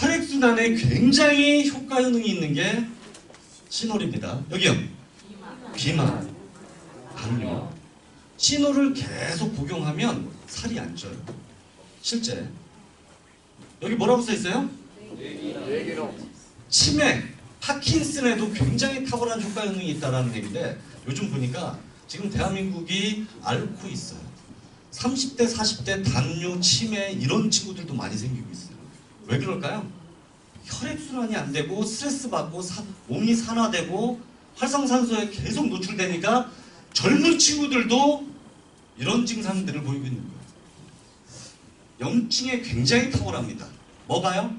Speaker 1: 혈액순환에 굉장히 효과 효능이 있는 게 시놀입니다. 여기요. 비만, 당뇨. 시놀을 계속 복용하면 살이 안 쪄요. 실제. 여기 뭐라고 써 있어요? 치매, 파킨슨에도 굉장히 탁월한 효과 효능이 있다는 얘기인데 요즘 보니까 지금 대한민국이 앓고 있어요. 30대, 40대 당뇨, 치매 이런 친구들도 많이 생기고 있어요. 왜 그럴까요? 혈액순환이 안 되고 스트레스 받고 몸이 산화되고 활성산소에 계속 노출되니까 젊은 친구들도 이런 증상들을 보이고 있는 거예요. 염증에 굉장히 탁월합니다. 뭐가요?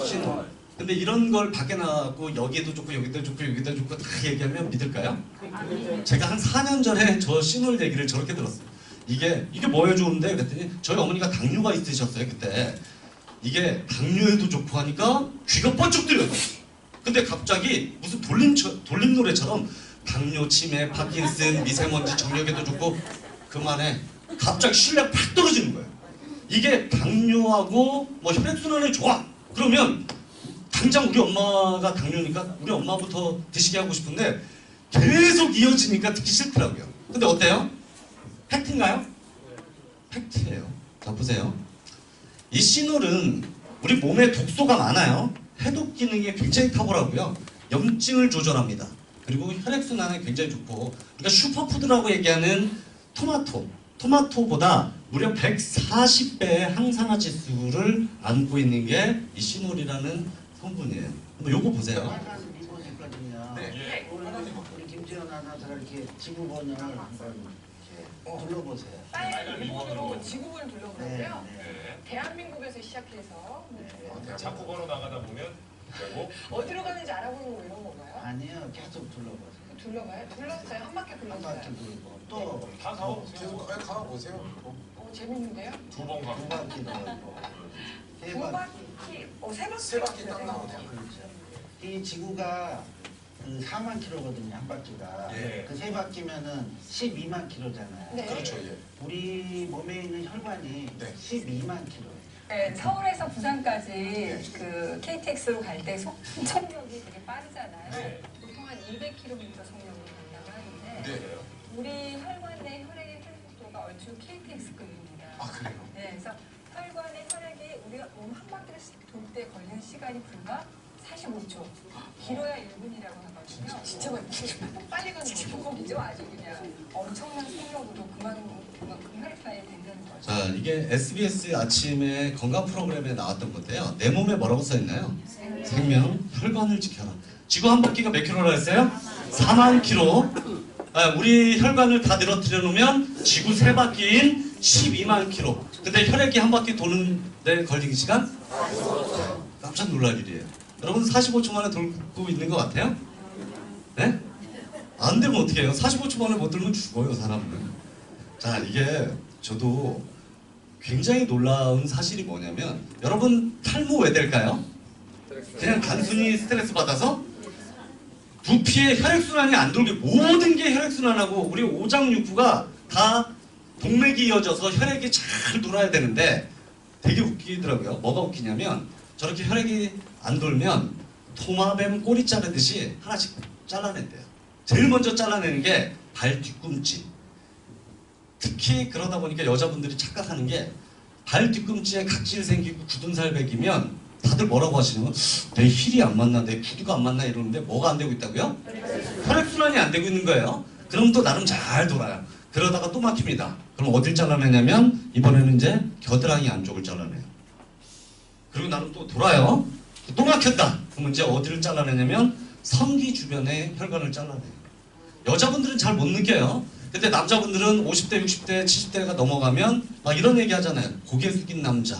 Speaker 1: 시놀. 근데 이런 걸 밖에 나가고 여기도 좋고 여기도 좋고 여기도 좋고 다 얘기하면 믿을까요? 제가 한 4년 전에 저 시놀 얘기를 저렇게 들었어요. 이게 뭐에 좋은데? 그랬더니 저희 어머니가 당뇨가 있으셨어요 그때. 이게 당뇨에도 좋고 하니까 귀가 번쩍 들려요. 근데 갑자기 무슨 돌림 노래처럼 당뇨, 치매, 파킨슨, 미세먼지, 정력에도 좋고 그만해. 갑자기 신뢰가 팍 떨어지는 거예요. 이게 당뇨하고 뭐 혈액순환에 좋아. 그러면 당장 우리 엄마가 당뇨니까 우리 엄마부터 드시게 하고 싶은데 계속 이어지니까 듣기 싫더라고요. 근데 어때요? 팩트인가요? 팩트예요. 자 보세요. 이 시놀은 우리 몸에 독소가 많아요. 해독 기능이 굉장히 탁월하고요. 염증을 조절합니다. 그리고 혈액순환에 굉장히 좋고 우리가 슈퍼푸드라고 얘기하는 토마토보다 무려 140배의 항산화 지수를 안고 있는 게 이 시놀이라는 성분이에요. 한번 요거 보세요.
Speaker 3: 빨간 리본이 있거든요.
Speaker 2: 네.
Speaker 3: 우리 김지현 아나운서가 이렇게 지구본을 한번 이렇게 둘러보세요.
Speaker 4: 빨간 리본으로 지구본을 둘러보는데요.
Speaker 3: 네.
Speaker 4: 대한민국에서 시작해서
Speaker 2: 자꾸 걸어 나가다 보면 결국
Speaker 4: 어디로 가는지 알아보는 이런 건가요?
Speaker 3: 아니요, 계속 둘러보세요.
Speaker 4: 둘러봐요? 둘렀어요. 한 바퀴
Speaker 3: 한
Speaker 4: 둘렀어요.
Speaker 3: 바퀴 돌고 또
Speaker 2: 다 가보세요.
Speaker 5: 계속 가보세요.
Speaker 4: 재밌는데요?
Speaker 2: 두 번
Speaker 3: 두
Speaker 2: 가고.
Speaker 3: 바퀴 돌고 세
Speaker 4: 두
Speaker 3: 바퀴.
Speaker 4: 바퀴, 세 바퀴.
Speaker 5: 세 바퀴 딱 나오네요.
Speaker 3: 그렇죠. 이 지구가 그 4만 킬로거든요, 한 바퀴가.
Speaker 5: 예.
Speaker 3: 그 세 바퀴면은 12만 킬로잖아요.
Speaker 4: 네.
Speaker 5: 그렇죠, 예.
Speaker 3: 우리 몸에 있는 혈관이
Speaker 5: 네.
Speaker 3: 12만 킬로예요.
Speaker 6: 네, 서울에서 부산까지 그 KTX로 갈 때 속력이 되게 빠르잖아요.
Speaker 5: 네.
Speaker 6: 보통 한 200km 속력으로 간다고 하는데
Speaker 5: 네.
Speaker 6: 우리 혈관 내 혈액의 혈속도가 얼추 KTX급입니다.
Speaker 5: 아, 그래요?
Speaker 6: 네, 그래서 혈관의 혈액이 우리가 몸 한 바퀴를 돌 때 걸리는 시간이 불과 45초. 길어야 1분이라고 하거든요.
Speaker 4: 진짜 빨리 가는 거죠.
Speaker 6: 한국이죠, 아주 그냥 엄청난 속력으로 그만큼 혈액순환이 된다는 거죠.
Speaker 1: 자 이게 SBS 아침에 건강 프로그램에 나왔던 건데요. 내 몸에 뭐라고 써있나요? 생명, 혈관을 지켜라. 지구 한 바퀴가 몇 킬로라 했어요? 4만 킬로. 우리 혈관을 다 늘어뜨려 놓으면 지구 세 바퀴인 12만 킬로. 근데 혈액이 한 바퀴 도는 데 걸리는 시간? 깜짝 놀랄 일이에요. 여러분 45초 만에 돌고 있는 것 같아요? 네? 안 되면 어떻게 해요? 45초 만에 못 들면 죽어요 사람은. 자 이게 저도 굉장히 놀라운 사실이 뭐냐면 여러분 탈모 왜 될까요? 그냥 단순히 스트레스 받아서? 두피에 혈액순환이 안 돌게 모든 게 혈액순환하고 우리 오장육부가 다 동맥이 이어져서 혈액이 잘 돌아야 되는데 되게 웃기더라고요. 뭐가 웃기냐면 저렇게 혈액이 안 돌면 도마뱀 꼬리 자르듯이 하나씩 잘라낸대요. 제일 먼저 잘라내는 게 발 뒤꿈치. 특히 그러다 보니까 여자분들이 착각하는 게 발 뒤꿈치에 각질 생기고 굳은 살 배기면 다들 뭐라고 하시냐면 내 힐이 안 맞나 내 구두가 안 맞나 이러는데 뭐가 안 되고 있다고요? 혈액순환이 안 되고 있는 거예요. 그럼 또 나름 잘 돌아요. 그러다가 또 막힙니다. 그럼 어딜 잘라내냐면 이번에는 이제 겨드랑이 안쪽을 잘라내요. 그리고 나름 또 돌아요. 또 막혔다. 그럼 이제 어디를 잘라내냐면 성기 주변에 혈관을 잘라내요. 여자분들은 잘 못 느껴요. 근데 남자분들은 50대, 60대, 70대가 넘어가면 막 이런 얘기 하잖아요. 고개 숙인 남자.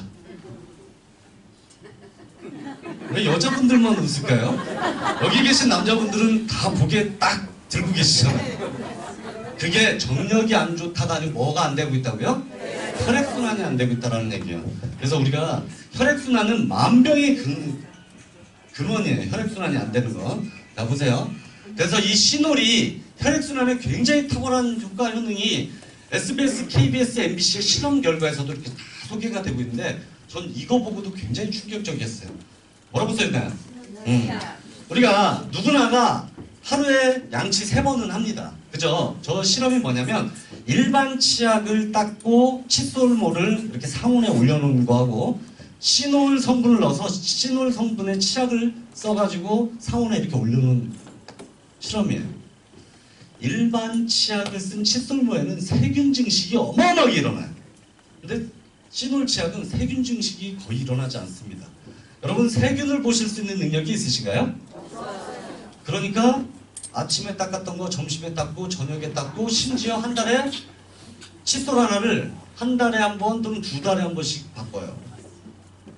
Speaker 1: 왜 여자분들만 웃을까요? 여기 계신 남자분들은 다 고개 딱 들고 계시잖아요. 그게 정력이 안 좋다가 아니고 뭐가 안 되고 있다고요? 혈액순환이 안 되고 있다는 얘기예요. 그래서 우리가 혈액순환은 만병의 근원이에요. 혈액순환이 안 되는 거. 자 보세요. 그래서 이 시놀이 혈액순환에 굉장히 탁월한 효과 효능이 SBS, KBS, MBC의 실험 결과에서도 이렇게 다 소개가 되고 있는데 전 이거 보고도 굉장히 충격적이었어요. 뭐라고 써있나요? 우리가 누구나가 하루에 양치 3번은 합니다. 그죠? 저 실험이 뭐냐면 일반 치약을 닦고 칫솔모를 이렇게 상온에 올려놓은 거하고 시놀 성분을 넣어서 시놀 성분의 치약을 써가지고 상온에 이렇게 올려놓은 실험이에요. 일반 치약을 쓴 칫솔모에는 세균 증식이 어마어마하게 일어나요. 근데 시놀 치약은 세균 증식이 거의 일어나지 않습니다. 여러분 세균을 보실 수 있는 능력이 있으신가요? 그러니까 아침에 닦았던 거 점심에 닦고 저녁에 닦고 심지어 한 달에 칫솔 하나를 한 달에 한 번 또는 2달에 한 번씩 바꿔요.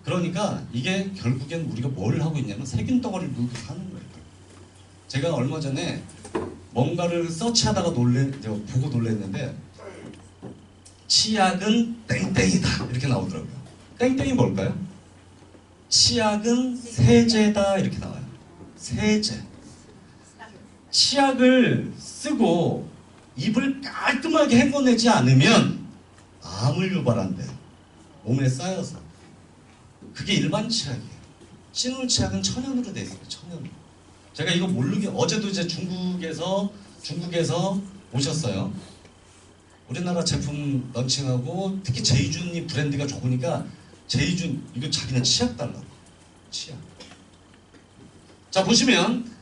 Speaker 1: 그러니까 이게 결국엔 우리가 뭘 하고 있냐면 세균 덩어리를 물고 사는 거예요. 제가 얼마 전에 뭔가를 서치하다가 보고 놀랐는데 치약은 땡땡이다 이렇게 나오더라고요. 땡땡이 뭘까요? 치약은 세제다 이렇게 나와요. 세제. 치약을 쓰고 입을 깔끔하게 헹궈내지 않으면 암을 유발한대요. 몸에 쌓여서. 그게 일반 치약이에요. 시놀 치약은 천연으로 되어 있어요. 천연으로. 제가 이거 모르게 어제도 이제 중국에서 오셨어요. 우리나라 제품 런칭하고 특히 제이준이 브랜드가 좋으니까 제이준 이거 자기는 치약 달라고. 치약. 자 보시면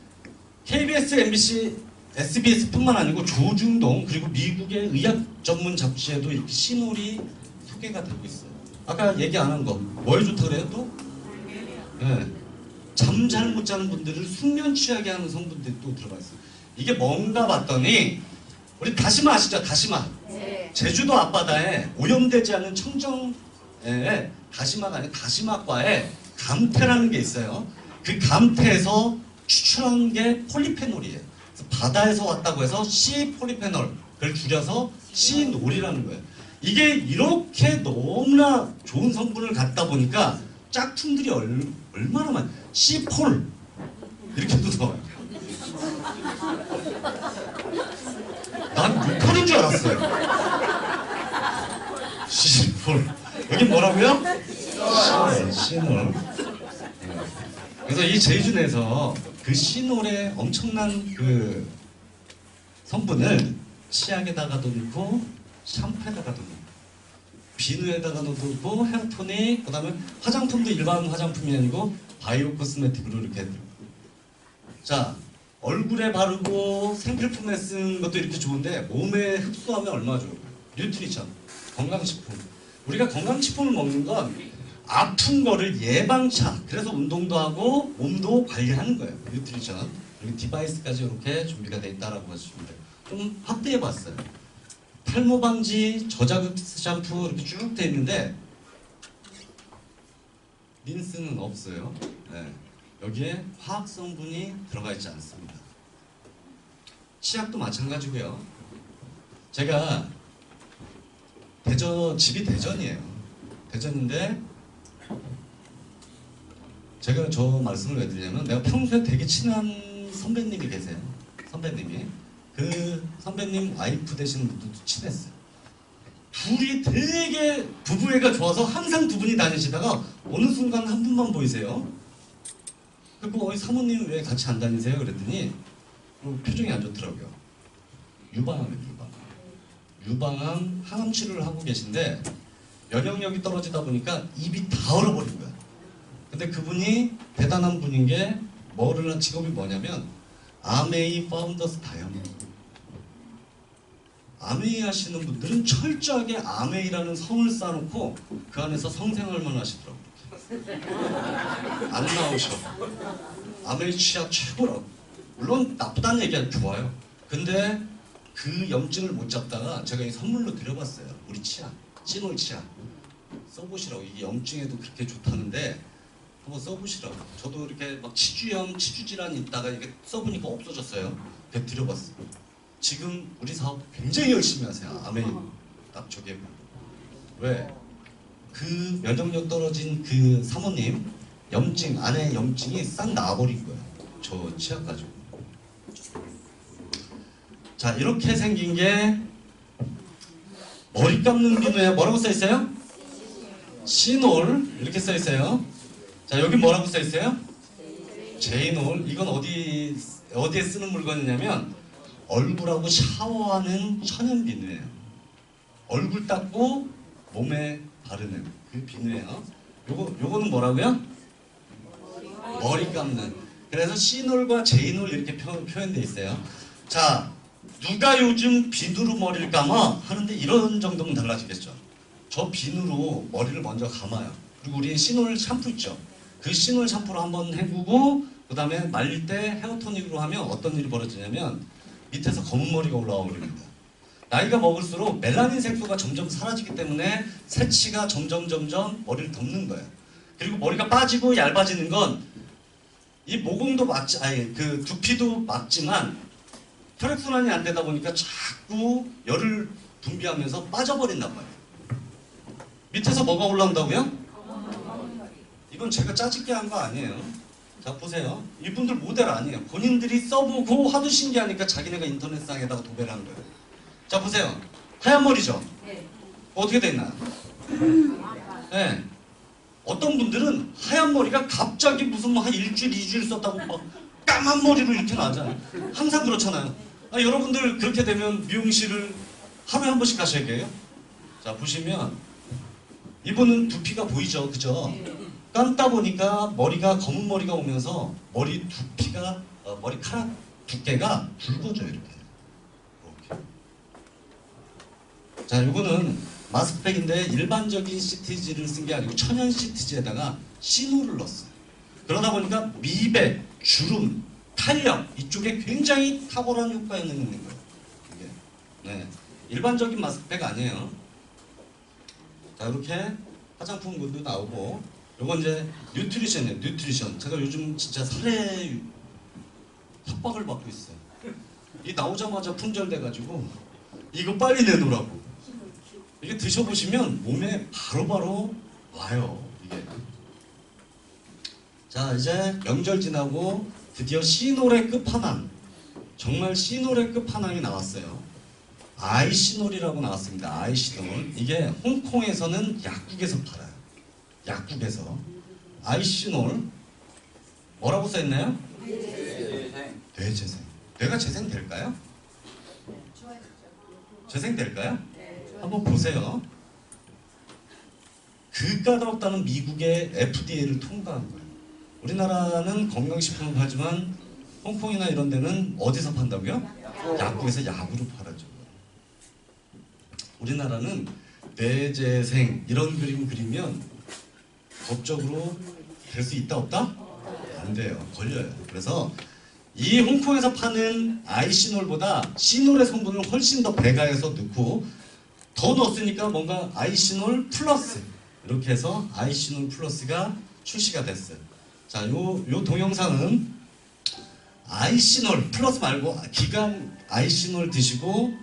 Speaker 1: KBS, MBC, SBS뿐만 아니고 조중동 그리고 미국의 의학 전문 잡지에도 이렇게 시놀이 소개가 되고 있어요. 아까 얘기 안 한 거 뭐에 좋다 그래요 또? 네. 잠 잘 못 자는 분들을 숙면 취하게 하는 성분들이 또 들어가 있어요. 이게 뭔가 봤더니 우리 다시마 아시죠? 다시마.
Speaker 4: 네.
Speaker 1: 제주도 앞바다에 오염되지 않는 청정에 다시마가 아니라 다시마과에 감태라는 게 있어요. 그 감태에서 추출한 게 폴리페놀이에요. 그래서 바다에서 왔다고 해서 C-폴리페놀 그걸 줄여서 C놀이라는 거예요. 이게 이렇게 너무나 좋은 성분을 갖다 보니까 짝퉁들이 얼마나 많아요. C-폴 이렇게도 나와요. 난 욕하는 줄 알았어요. C-폴 여기 뭐라고요? C-놀. 그래서 이 제이준에서 그 시놀의 엄청난 그 성분을 치약에다가도 넣고 샴푸에다가도 넣고 비누에다가도 넣고 헤어토닉 그다음에 화장품도 일반 화장품이 아니고 바이오 코스메틱으로 이렇게 해드리고 자 얼굴에 바르고 생필품에 쓰는 것도 이렇게 좋은데 몸에 흡수하면 얼마나 좋을까요? 뉴트리션 건강식품 우리가 건강식품을 먹는 건 아픈 거를 예방차 그래서 운동도 하고 몸도 관리하는 거예요. 뉴트리션 그리고 디바이스까지 이렇게 준비가 되어 있다라고 하시면 돼요. 좀 확대해 봤어요. 탈모 방지 저자극 샴푸 이렇게 쭉 되어 있는데 린스는 없어요. 네. 여기에 화학 성분이 들어가 있지 않습니다. 치약도 마찬가지고요. 제가 집이 대전이에요. 대전인데 제가 저 말씀을 왜 드리냐면 내가 평소에 되게 친한 선배님이 계세요. 선배님이 그 선배님 와이프 되시는 분도 친했어요. 둘이 되게 부부애가 좋아서 항상 두 분이 다니시다가 어느 순간 한 분만 보이세요. 그리고 사모님 왜 같이 안 다니세요? 그랬더니 표정이 안 좋더라고요. 유방암이에요. 유방암 항암 치료를 하고 계신데 면역력이 떨어지다 보니까 입이 다 얼어버린 거야. 근데 그분이 대단한 분인 게 직업이 뭐냐면 아메이 파운더스 다이아몬드. 아메이 하시는 분들은 철저하게 아메이라는 성을 쌓아놓고 그 안에서 성생활만 하시더라고요. 안 나오셔. 아메이 치약 최고라고. 물론 나쁘다는 얘기는 좋아요. 근데 그 염증을 못 잡다가 제가 이 선물로 드려봤어요. 우리 치약, 시놀 치약 써보시라고. 이게 염증에도 그렇게 좋다는데 한번 써보시라고. 저도 이렇게 막 치주염, 치주질환이 있다가 이게 써보니까 없어졌어요. 그래서 드려봤어요. 지금 우리 사업 굉장히 열심히 하세요. 아메이 딱 저게 왜? 그 면역력 떨어진 그 사모님 안에 염증이 싹 나와버린 거예요. 저 치약 가지고. 자 이렇게 생긴 게 머리 감는 비누에 뭐라고 써있어요? 시놀 이렇게 써 있어요. 자, 여기 뭐라고 써 있어요? 제이놀. 이건 어디에 쓰는 물건이냐면 얼굴하고 샤워하는 천연 비누예요. 얼굴 닦고 몸에 바르는 그 비누예요. 요거는 뭐라고요? 머리 감는. 그래서 시놀과 제이놀 이렇게 표현돼 있어요. 자, 누가 요즘 비누로 머리를 감아? 하는데 이런 정도면 달라지겠죠. 저 비누로 머리를 먼저 감아요. 그리고 우리 시놀 샴푸 있죠. 그 시놀 샴푸로 한번 헹구고 그 다음에 말릴 때 헤어토닉으로 하면 어떤 일이 벌어지냐면 밑에서 검은 머리가 올라오게 됩니다. 나이가 먹을수록 멜라닌 색소가 점점 사라지기 때문에 새치가 점점 머리를 덮는 거예요. 그리고 머리가 빠지고 얇아지는 건 이 모공도 그 두피도 막지만 혈액순환이 안 되다 보니까 자꾸 열을 분비하면서 빠져버린단 말이에요. 밑에서 뭐가 올라온다고요? 이건 제가 짜집게 한 거 아니에요. 자, 보세요. 이분들 모델 아니에요. 본인들이 써보고 하도 신기하니까 자기네가 인터넷상에다가 도배를 한 거예요. 자, 보세요. 하얀 머리죠? 어떻게 돼 있나요? 네. 어떤 분들은 하얀 머리가 갑자기 무슨 한 일주일, 2주일 썼다고 막 까만 머리로 이렇게 나잖아요. 항상 그렇잖아요. 여러분들 그렇게 되면 미용실을 하루에 한 번씩 가셔야 돼요. 자, 보시면 이분은 두피가 보이죠? 그죠? 감다 보니까 머리가 검은 머리가 오면서 머리 두피가 머리카락 두께가 굵어져요. 이렇게. 자, 이거는 마스크팩인데 일반적인 시티지를 쓴 게 아니고 천연 시티지에다가 시놀을 넣었어요. 그러다 보니까 미백, 주름, 탄력 이쪽에 굉장히 탁월한 효과가 있는 거예요. 이게. 네. 일반적인 마스크팩 아니에요. 자, 이렇게 화장품군도 나오고 요건 이제 뉴트리션이에요. 뉴트리션. 제가 요즘 진짜 살에 협박을 받고 있어요. 이 나오자마자 품절돼가지고 이거 빨리 내놓으라고. 이게 드셔보시면 몸에 바로바로 와요. 이게. 자, 이제 명절 지나고 드디어 시놀의 끝판왕. 정말 시놀의 끝판왕이 나왔어요. 아이시놀이라고 나왔습니다. 아이시놀. 이게 홍콩에서는 약국에서 팔아요. 약국에서. 아이시놀. 뭐라고 써있나요? 뇌재생. 뇌가 재생될까요? 재생될까요? 한번 보세요. 그 까다롭다는 미국의 FDA를 통과한 거예요. 우리나라는 건강식품을 팔지만 홍콩이나 이런 데는 어디서 판다고요? 약국에서 약으로 팔아죠. 우리나라는 뇌재생 이런 그림 그리면 법적으로 될 수 있다 없다? 안 돼요. 걸려요. 그래서 이 홍콩에서 파는 아이시놀보다 시놀의 성분을 훨씬 더 배가해서 넣고 더 넣었으니까 뭔가 아이시놀 플러스 이렇게 해서 아이시놀 플러스가 출시가 됐어요. 자, 요 동영상은 아이시놀 플러스 말고 기간 아이시놀 드시고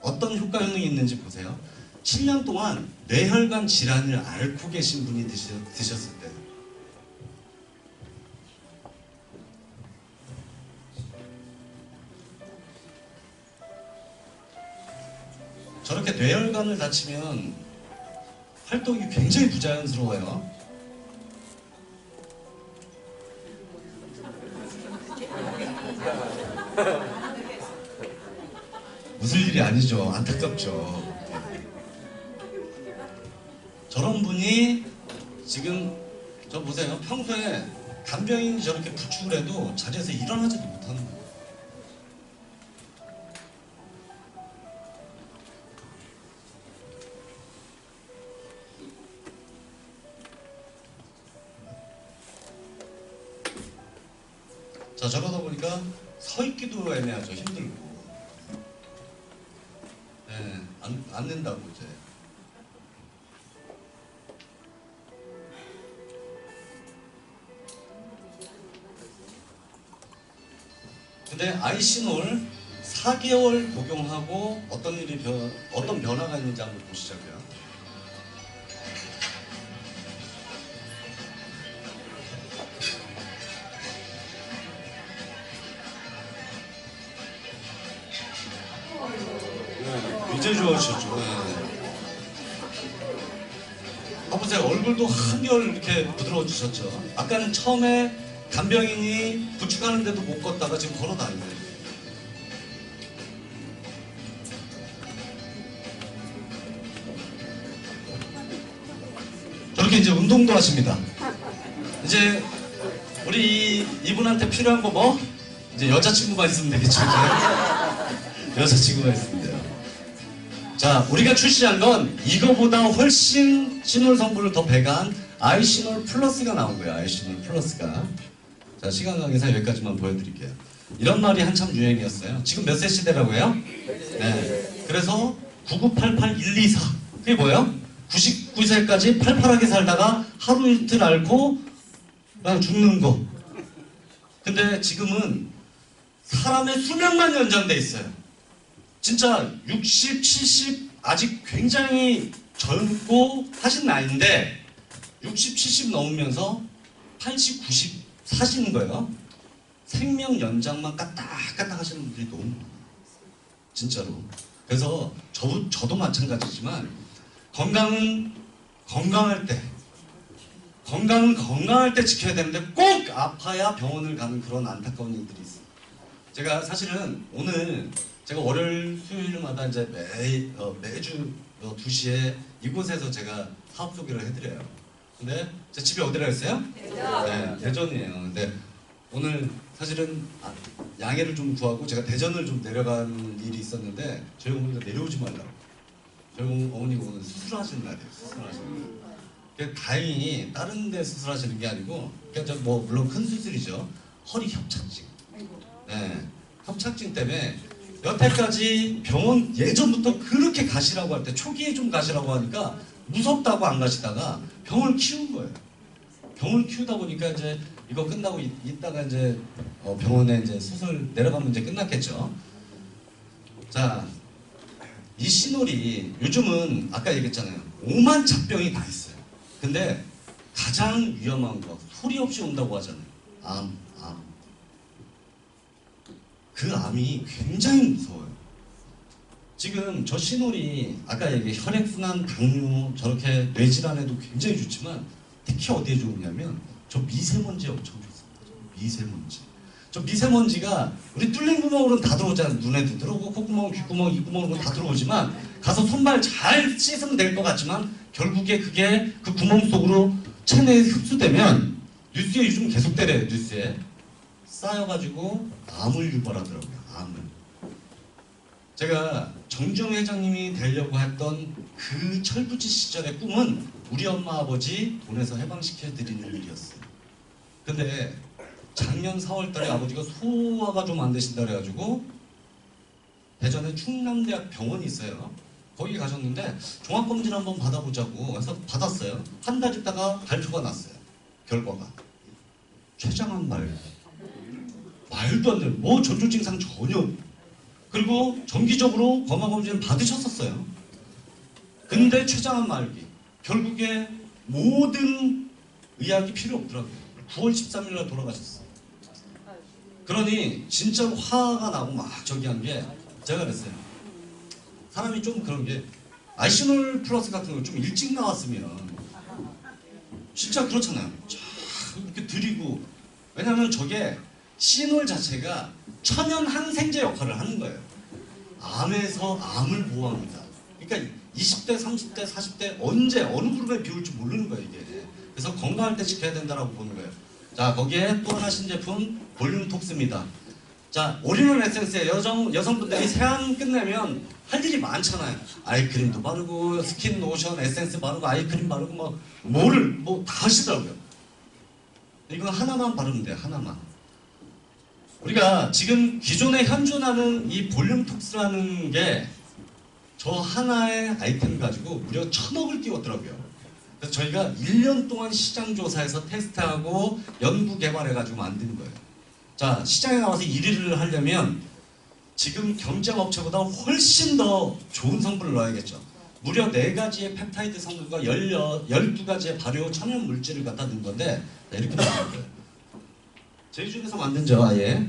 Speaker 1: 어떤 효과 효능이 있는지 보세요. 7년 동안 뇌혈관 질환을 앓고 계신 분이 드셨을 때 저렇게 뇌혈관을 다치면 활동이 굉장히 부자연스러워요. 웃을 일이 아니죠. 안타깝죠. 저런 분이 지금 저 보세요. 평소에 간병인이 저렇게 부축을 해도 자리에서 일어나지도 못하는 거예요. 자, 저러다 보니까 서 있기도 애매하죠. 힘들고. 네, 앉는다고 이제. 근데 아이시놀 4개월 복용하고 어떤 변화가 있는지 한번 보시자고요. 굉장히 좋아하셨죠. 봐보세요. 얼굴도 한결 이렇게 부드러워지셨죠. 아까는 처음에 간병인이 부축하는데도 못 걷다가 지금 걸어 다니네요. 저렇게 이제 운동도 하십니다. 이제 우리 이분한테 필요한 거 뭐? 이제 여자친구만 있으면 되겠죠. 이제. 여자친구만 있으면 돼요. 자, 우리가 출시한 건 이거보다 훨씬 시놀 성분을 더 배가한 아이시놀 플러스가 나온 거예요. 아이시놀 플러스가. 자, 시간 관계상 여기까지만 보여드릴게요. 이런 말이 한참 유행이었어요. 지금 몇 세 시대라고요? 네. 그래서 9988124 그게 뭐예요? 99세까지 팔팔하게 살다가 하루 이틀 앓고 그냥 죽는 거. 근데 지금은 사람의 수명만 연장돼 있어요. 진짜 60, 70 아직 굉장히 젊고 하신 나이인데 60, 70 넘으면서 80, 90 사시는 거예요. 생명 연장만 까딱까딱 하시는 분들이 너무 많아요. 진짜로. 그래서 저도 마찬가지지만 건강은 건강할 때 지켜야 되는데 꼭 아파야 병원을 가는 그런 안타까운 일들이 있어요. 제가 사실은 오늘 제가 월요일 수요일마다 이제 매주 2시에 이곳에서 제가 사업 소개를 해드려요. 근데 제 집이 어디라 했어요? 네, 대전이에요. 근데 오늘 사실은 양해를 좀 구하고 제가 대전을 좀 내려간 일이 있었는데 저희 어머니가 내려오지 말라고. 저희 어머니가 오늘 수술하시는 날이에요. 수술하시는 날. 다행히 다른 데 수술하시는 게 아니고 그냥 뭐 물론 큰 수술이죠. 허리 협착증. 네, 협착증 때문에 여태까지 병원 예전부터 그렇게 가시라고 할 때 초기에 좀 가시라고 하니까 무섭다고 안 가시다가 병을 키운 거예요. 병을 키우다 보니까 이제 이거 끝나고 있다가 이제 병원에 이제 수술 내려가면 이제 끝났겠죠. 자, 이 시놀이 요즘은 아까 얘기했잖아요. 5만 잡병이 다 있어요. 근데 가장 위험한 거 소리 없이 온다고 하잖아요. 암. 그 암이 굉장히 무서워요. 지금 저 시놀이 아까 얘기 혈액순환, 당뇨 저렇게 뇌질환에도 굉장히 좋지만 특히 어디에 좋으냐면 저 미세먼지에 엄청 좋습니다. 미세먼지. 저 미세먼지가 우리 뚫린 구멍으로는 다 들어오잖아요. 눈에도 들어오고 콧구멍, 귓구멍, 입구멍으로 다 들어오지만 가서 손발 잘 씻으면 될 것 같지만 결국에 그게 그 구멍 속으로 체내에 흡수되면 뉴스에 요즘 계속 때려요. 뉴스에 쌓여가지고 암을 유발하더라고요. 암을. 제가 정정 회장님이 되려고 했던 그 철부지 시절의 꿈은 우리 엄마 아버지 돈에서 해방시켜드리는 일이었어요. 근데 작년 4월달에 아버지가 소화가 좀 안 되신다 그래가지고 대전에 충남대학 병원이 있어요. 거기 가셨는데 종합검진 한번 받아보자고 해서 받았어요. 한 달 있다가 발표가 났어요. 결과가 췌장암 말도 안 돼요. 뭐 전조 증상 전혀. 그리고 정기적으로 건강검진을 받으셨었어요. 근데 췌장암 말기. 결국에 모든 의학이 필요 없더라고요. 9월 13일 날 돌아가셨어요. 그러니 진짜로 화가 나고 막 저기 한 게 제가 그랬어요. 사람이 좀 그런 게 아이시놀 플러스 같은 거 좀 일찍 나왔으면 진짜 그렇잖아요. 쫙 이렇게 드리고 왜냐면 저게 시놀 자체가 천연 항생제 역할을 하는 거예요. 암에서 암을 보호합니다. 그러니까 20대, 30대, 40대 언제 어느 그룹에 비올지 모르는 거예요 이게. 그래서 건강할 때 지켜야 된다라고 보는 거예요. 자, 거기에 또 하나 신제품 볼륨톡스입니다. 자, 올인원 에센스에 여성분들이 세안 끝내면 할 일이 많잖아요. 아이크림도 바르고 스킨 로션 에센스 바르고 아이크림 바르고 뭐 뭐를 뭐 다 하시더라고요. 이거 하나만 바르면 돼요. 하나만. 우리가 지금 기존에 현존하는 이 볼륨톡스라는 게 저 하나의 아이템 가지고 무려 1000억을 띄웠더라고요. 그래서 저희가 1년 동안 시장 조사해서 테스트하고 연구 개발해가지고 만든 거예요. 자, 시장에 나와서 1위를 하려면 지금 경쟁 업체보다 훨씬 더 좋은 성분을 넣어야겠죠. 무려 4가지의 펩타이드 성분과 12가지의 발효 천연 물질을 갖다 넣은 건데 이렇게 만든 거예요. 저희 중에서 만든죠, 아예.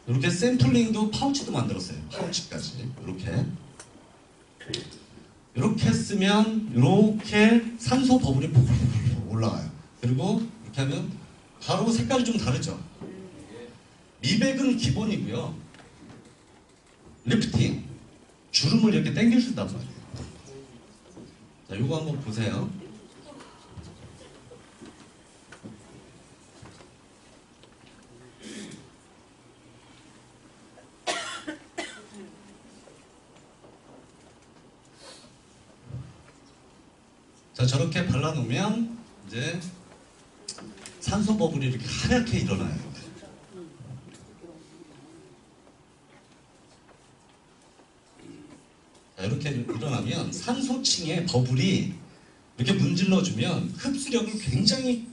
Speaker 1: 이렇게 샘플링도 파우치도 만들었어요. 파우치까지 이렇게 쓰면 이렇게 산소 버블이 푹푹푹 올라가요. 그리고 이렇게 하면 바로 색깔이 좀 다르죠. 미백은 기본이고요. 리프팅, 주름을 이렇게 당겨준단 말이에요. 자, 요거 한번 보세요. 자, 저렇게 발라놓으면 이제 산소 버블이 이렇게 하얗게 일어나요. 자, 이렇게 일어나면 산소층에 버블이 이렇게 문질러주면 흡수력을 굉장히,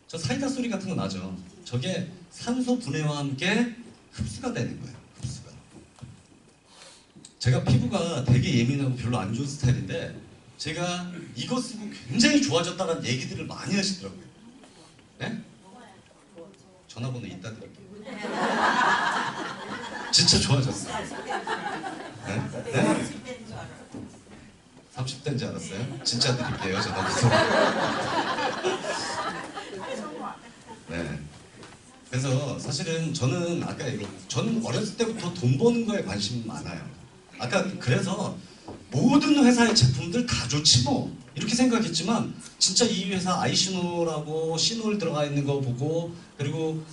Speaker 1: 저 사이다 소리 같은 거 나죠? 저게 산소 분해와 함께 흡수가 되는 거예요. 흡수가. 제가 피부가 되게 예민하고 별로 안 좋은 스타일인데 제가 이거 쓰고 굉장히 좋아졌다는 얘기들을 많이 하시더라고요. 네? 전화번호 이따 드릴게요. 진짜 좋아졌어요. 네? 네? 30대인 줄 알았어요? 진짜 드릴게요, 전화번호. 네. 그래서 사실은 저는 아까 저는 어렸을 때부터 돈 버는 거에 관심이 많아요. 아까 그래서 모든 회사의 제품들 다 좋지 뭐 이렇게 생각했지만 진짜 이 회사 아이시노라고 시노를 들어가 있는 거 보고 그리고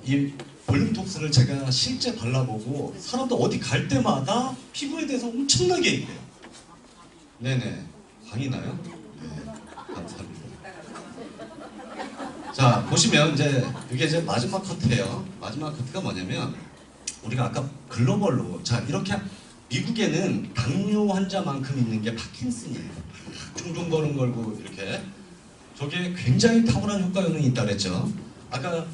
Speaker 1: 이 볼륨톡스를 제가 실제 발라보고 사람들 어디 갈 때마다 피부에 대해서 엄청나게 얘기해요. 네네. 광이 나요? 네. 감사합니다. 자, 보시면 이게 이제 마지막 커트예요. 마지막 커트가 뭐냐면 우리가 아까 글로벌로 자 이렇게 미국에는 당뇨 환자만큼 있는 게 파킨슨이에요. 둥둥거는 걸고 이렇게 저게 굉장히 탁월한 효과 효능이 있다 그랬죠. 아까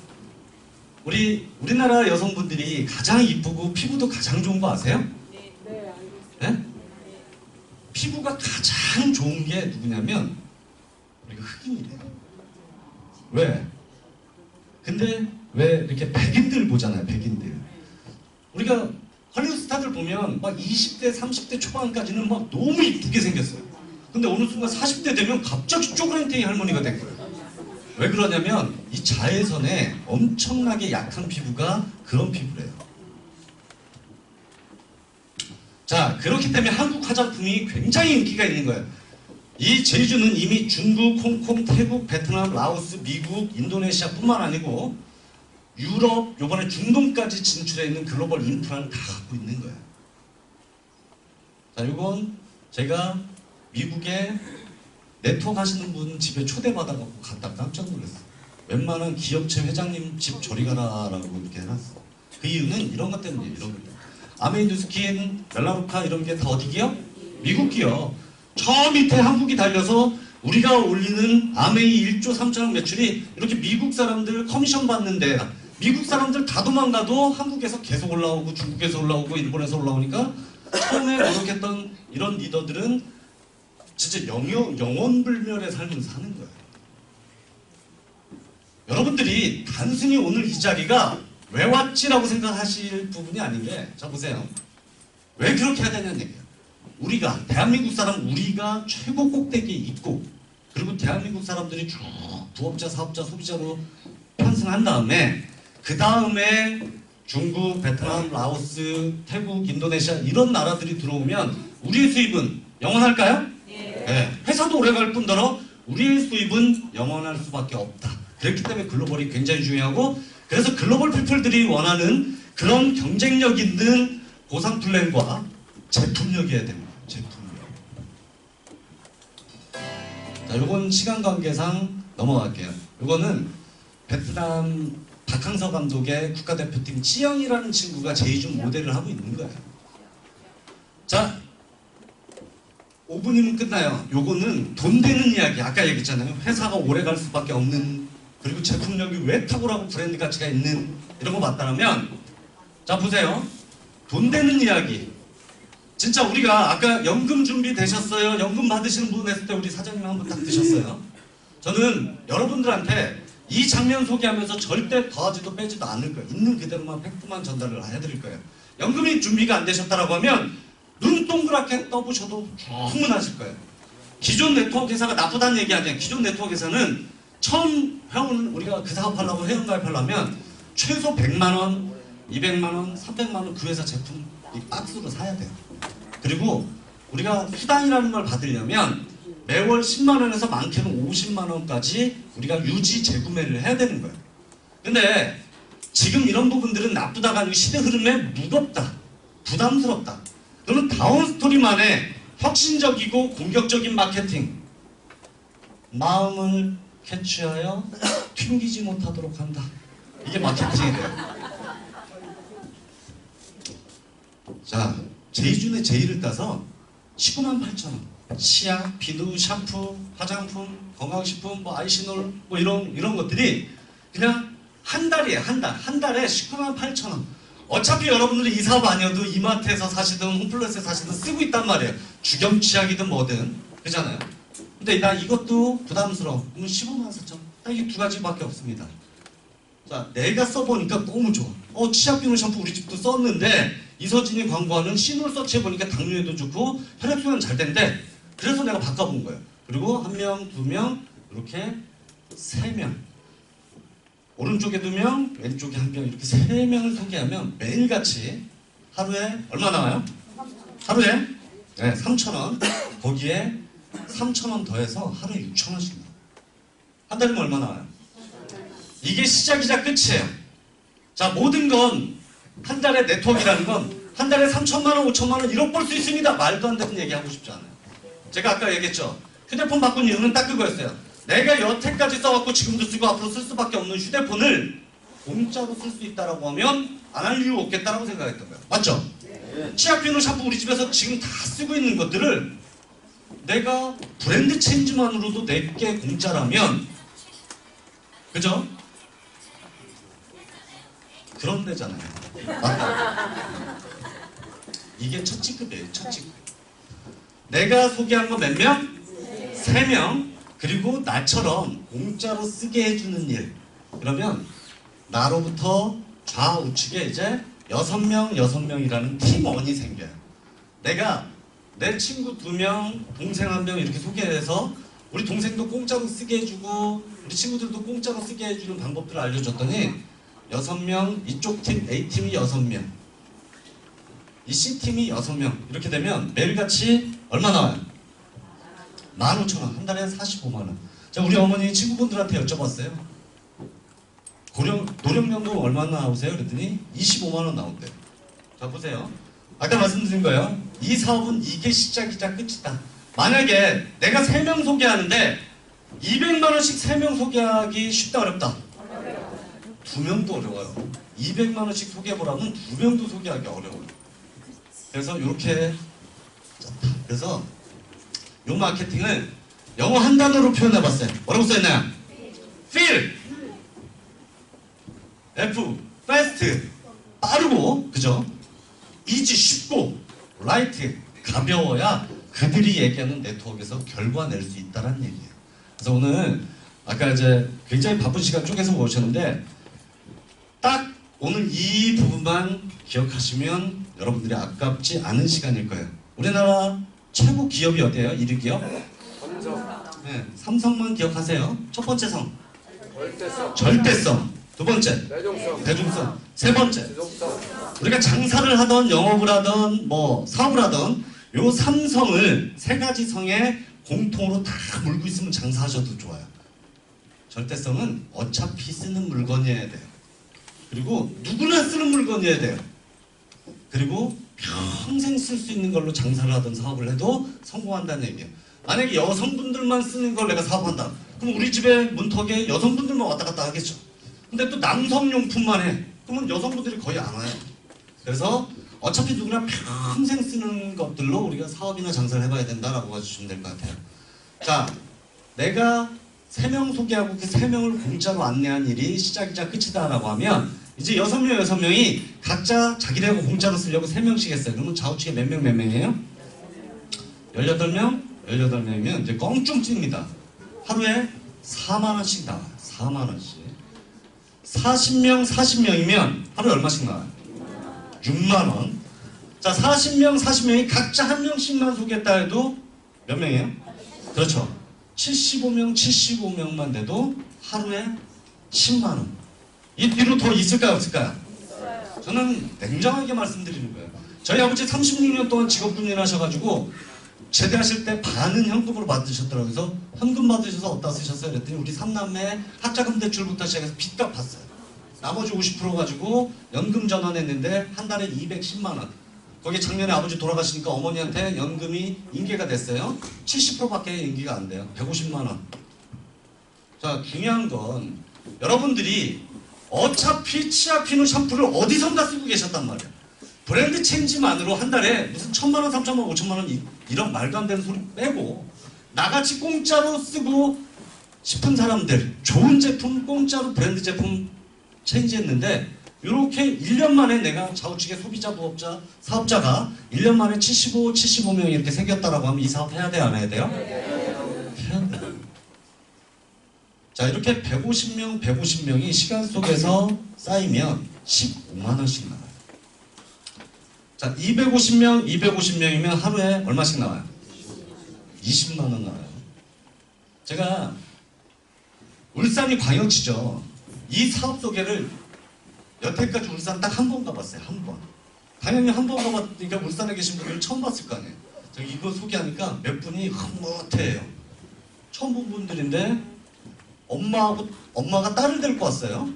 Speaker 1: 우리나라 여성분들이 가장 이쁘고 피부도 가장 좋은 거 아세요? 네, 알겠습니다. 네? 피부가 가장 좋은 게 누구냐면 우리가 흑인이래요. 왜? 근데 왜 이렇게 백인들 보잖아요, 백인들. 우리가 헐리우드 스타들 보면 막 20대, 30대 초반까지는 막 너무 이쁘게 생겼어요. 근데 어느 순간 40대 되면 갑자기 쪼그랑땡이 할머니가 된 거예요. 왜 그러냐면 이 자외선에 엄청나게 약한 피부가 그런 피부래요. 자, 그렇기 때문에 한국 화장품이 굉장히 인기가 있는 거예요. 이 제주는 이미 중국, 홍콩, 태국, 베트남, 라오스, 미국, 인도네시아뿐만 아니고 유럽, 요번에 중동까지 진출해 있는 글로벌 인프라를 다 갖고 있는 거예요. 자, 이건 제가 미국에 네트워크 하시는 분 집에 초대받아갖고 갔다 깜짝 놀랐어요. 웬만한 기업체 회장님 집 저리 가라라고 이렇게 해놨어. 그 이유는 이런 것 때문이에요. 이런 것 때문에. 아메인드스킨, 멜라루카 이런 게 다 어디 기업? 미국 기업. 저 밑에 한국이 달려서 우리가 올리는 아메이 1조 3천억 매출이 이렇게 미국 사람들 커미션 받는데 미국 사람들 다 도망가도 한국에서 계속 올라오고 중국에서 올라오고 일본에서 올라오니까 처음에 노력했던 이런 리더들은 진짜 영원불멸의 삶을 사는 거예요. 여러분들이 단순히 오늘 이 자리가 왜 왔지라고 생각하실 부분이 아닌 게, 자 보세요. 왜 그렇게 해야 되냐는 얘기예요. 우리가 대한민국 사람 우리가 최고 꼭대기에 있고 그리고 대한민국 사람들이 쭉 부업자, 사업자, 소비자로 편승한 다음에 그 다음에 중국, 베트남, 라오스, 태국, 인도네시아 이런 나라들이 들어오면 우리의 수입은 영원할까요? 네. 회사도 오래갈 뿐더러 우리의 수입은 영원할 수밖에 없다. 그렇기 때문에 글로벌이 굉장히 중요하고 그래서 글로벌 피플들이 원하는 그런 경쟁력 있는 보상 플랜과 제품력이어야 됩니다. 제품력. 자, 요건 시간 관계상 넘어갈게요. 요거는 베트남 박항서 감독의 국가대표팀 찌영이라는 친구가 제이준 모델을 하고 있는 거예요. 자, 5분이면 끝나요. 요거는 돈 되는 이야기. 아까 얘기했잖아요. 회사가 오래 갈 수밖에 없는 그리고 제품력이 왜 탁월하고 브랜드 가치가 있는 이런 거 맞다면 자 보세요. 돈 되는 이야기. 진짜 우리가 아까 연금 준비 되셨어요? 연금 받으시는 분 했을 때 우리 사장님 한 번 딱 드셨어요? 저는 여러분들한테 이 장면 소개하면서 절대 더하지도 빼지도 않을 거예요. 있는 그대로만 팩트만 전달을 해드릴 거예요. 연금이 준비가 안 되셨다라고 하면 눈 동그랗게 떠보셔도 충분하실 거예요. 기존 네트워크 회사가 나쁘다는 얘기 아니야. 기존 네트워크 회사는 처음 회원 우리가 그 사업하려고 회원 가입하려면 최소 100만 원, 200만 원, 300만 원 그 회사 제품 이 박스로 사야 돼요. 그리고 우리가 수당이라는 걸 받으려면 매월 10만 원에서 많게는 50만 원까지 우리가 유지 재구매를 해야 되는 거예요. 근데 지금 이런 부분들은 나쁘다가 아니고 시대 흐름에 무겁다, 부담스럽다. 그러면 다운스토리만의 혁신적이고 공격적인 마케팅, 마음을 캐치하여 튕기지 못하도록 한다. 이게 마케팅이 돼요. 자, 제이 중에 제이를 따서 19만 8천 원. 치약, 비누, 샴푸, 화장품, 건강식품, 뭐 아이시놀, 뭐 이런 것들이 그냥 한 달이에요. 한 달에 19만 8천 원. 어차피 여러분들이 이 사업 아니어도 이마트에서 사시든 홈플러스에서 사시든 쓰고 있단 말이에요. 주경 치약이든 뭐든. 그잖아요. 근데 나 이것도 부담스러워. 그러면 15만 4천 원. 딱 이 두 가지밖에 없습니다. 자, 내가 써보니까 너무 좋아. 치약, 비누, 샴푸 우리 집도 썼는데 이서진이 광고하는 시놀 서치해보니까 당뇨에도 좋고 혈액순환 잘 된대. 그래서 내가 바꿔본 거예요. 그리고 1명, 2명, 이렇게 3명. 오른쪽에 2명, 왼쪽에 1명 이렇게 3명을 소개하면 매일같이 하루에 얼마 나와요? 하루에 네, 3,000원. 거기에 3,000원 더해서 하루에 6,000원씩 나와요. 한 달이면 얼마 나와요? 이게 시작이자 끝이에요. 자, 모든 건 한 달에 네트워크라는 건 한 달에 3천만 원, 5천만 원 1억 벌 수 있습니다. 말도 안 되는 얘기하고 싶지 않아요. 제가 아까 얘기했죠. 휴대폰 바꾼 이유는 딱 그거였어요. 내가 여태까지 써왔고 지금도 쓰고 앞으로 쓸 수밖에 없는 휴대폰을 공짜로 쓸 수 있다라고 하면 안 할 이유 없겠다라고 생각했던 거예요. 맞죠? 치약, 비누, 샴푸 우리 집에서 지금 다 쓰고 있는 것들을 내가 브랜드 체인지만으로도 내게 공짜라면, 그죠? 그런 데잖아요. 맞다. 이게 첫 직급이에요. 첫 직급. 내가 소개한 거 몇 명? 3명. 그리고 나처럼 공짜로 쓰게 해주는 일. 그러면 나로부터 좌우측에 이제 6명이라는 팀원이 생겨요. 내가 내 친구 2명, 동생 1명 이렇게 소개해서 우리 동생도 공짜로 쓰게 해주고 우리 친구들도 공짜로 쓰게 해주는 방법들을 알려줬더니 6명, 이쪽 팀 A팀이 6명, 이 C팀이 6명 이렇게 되면 매일같이 얼마 나와요? 15,000원. 한 달에 45만 원. 자, 우리 어머니 친구분들한테 여쭤봤어요. 노령연금 얼마나 나오세요? 그랬더니 25만 원 나온대요. 자, 보세요. 아까 말씀드린 거예요. 이 사업은 이게 시작이자 끝이다. 만약에 내가 3명 소개하는데 200만 원씩 3명 소개하기 쉽다 어렵다? 2명도 어려워요. 200만 원씩 소개해보라면 2명도 소개하기 어려워요. 그래서 이렇게, 그래서 이 마케팅을 영어 한 단어로 표현해봤어요. 뭐라고 써있나요? feel, F, fast, 빠르고, 그죠? easy, 쉽고, light, 가벼워야 그들이 얘기하는 네트워크에서 결과 낼 수 있다는 얘기예요. 그래서 오늘 아까 이제 굉장히 바쁜 시간 쪼개서 오셨는데 딱 오늘 이 부분만 기억하시면 여러분들이 아깝지 않은 시간일 거예요. 우리나라 최고 기업이 어디예요? 1위 기업? 네, 삼성만 기억하세요. 첫 번째 성. 절대성. 두 번째. 대중성. 세 번째. 우리가 장사를 하던 영업을 하던 뭐 사업을 하던 요 삼성을 세 가지 성에 공통으로 다 물고 있으면 장사하셔도 좋아요. 절대성은 어차피 쓰는 물건이어야 돼요. 그리고 누구나 쓰는 물건이어야 돼요. 그리고 평생 쓸 수 있는 걸로 장사를 하던 사업을 해도 성공한다는 얘기예요. 만약에 여성분들만 쓰는 걸 내가 사업한다. 그럼 우리 집에 문턱에 여성분들만 왔다 갔다 하겠죠. 근데 또 남성용품만 해. 그러면 여성분들이 거의 안 와요. 그래서 어차피 누구나 평생 쓰는 것들로 우리가 사업이나 장사를 해봐야 된다라고 봐주시면 될 것 같아요. 자, 내가 3명 소개하고 그 3명을 공짜로 안내한 일이 시작이자 끝이다라고 하면 이제 6명이 각자 자기네가 공짜로 쓰려고 3명씩 했어요. 그러면 좌우측에 몇 명이에요? 18명이면 이제 껑충 찝니다. 하루에 4만원씩 나와요. 4만원씩. 40명이면 하루에 얼마씩 나와요? 6만원. 자, 40명이 각자 한 명씩만 소개했다 해도 몇 명이에요? 그렇죠. 75명만 돼도 하루에 10만 원. 이 뒤로 더 있을까요, 없을까요? 저는 냉정하게 말씀드리는 거예요. 저희 아버지 36년 동안 직업군인 하셔가지고 제대하실 때 반은 현금으로 받으셨더라고요. 그래서 현금 받으셔서 어디다 쓰셨어요? 그랬더니 우리 3남매 학자금 대출부터 시작해서 빚 갚았어요. 나머지 50% 가지고 연금 전환했는데 한 달에 210만 원. 거기 작년에 아버지 돌아가시니까 어머니한테 연금이 인계가 됐어요. 70%밖에 인계가 안 돼요. 150만 원. 자, 중요한 건 여러분들이 어차피 치아 피누 샴푸를 어디선가 쓰고 계셨단 말이에요. 브랜드 체인지만으로 한 달에 무슨 1,000만 원, 3,000만 원, 5,000만 원 이런 말도 안 되는 소리 빼고 나같이 공짜로 쓰고 싶은 사람들 좋은 제품 공짜로 브랜드 제품 체인지했는데 이렇게 1년 만에 내가 좌우측에 소비자, 부업자, 사업자가 1년 만에 75명이 이렇게 생겼다라고 하면 이 사업 해야 돼요? 안 해야 돼요? 해야 돼요. 자, 이렇게 150명이 시간 속에서 쌓이면 15만 원씩 나와요. 자, 250명이면 하루에 얼마씩 나와요? 20만 원 나와요. 제가 울산이 광역시죠. 이 사업 소개를 여태까지 울산 딱 한 번 가봤어요. 한 번. 당연히 한 번 가봤으니까 울산에 계신 분들 처음 봤을 거 아니에요. 제가 이거 소개하니까 몇 분이 흐뭇해요. 처음 본 분들인데 엄마가 딸을 데리고 왔어요.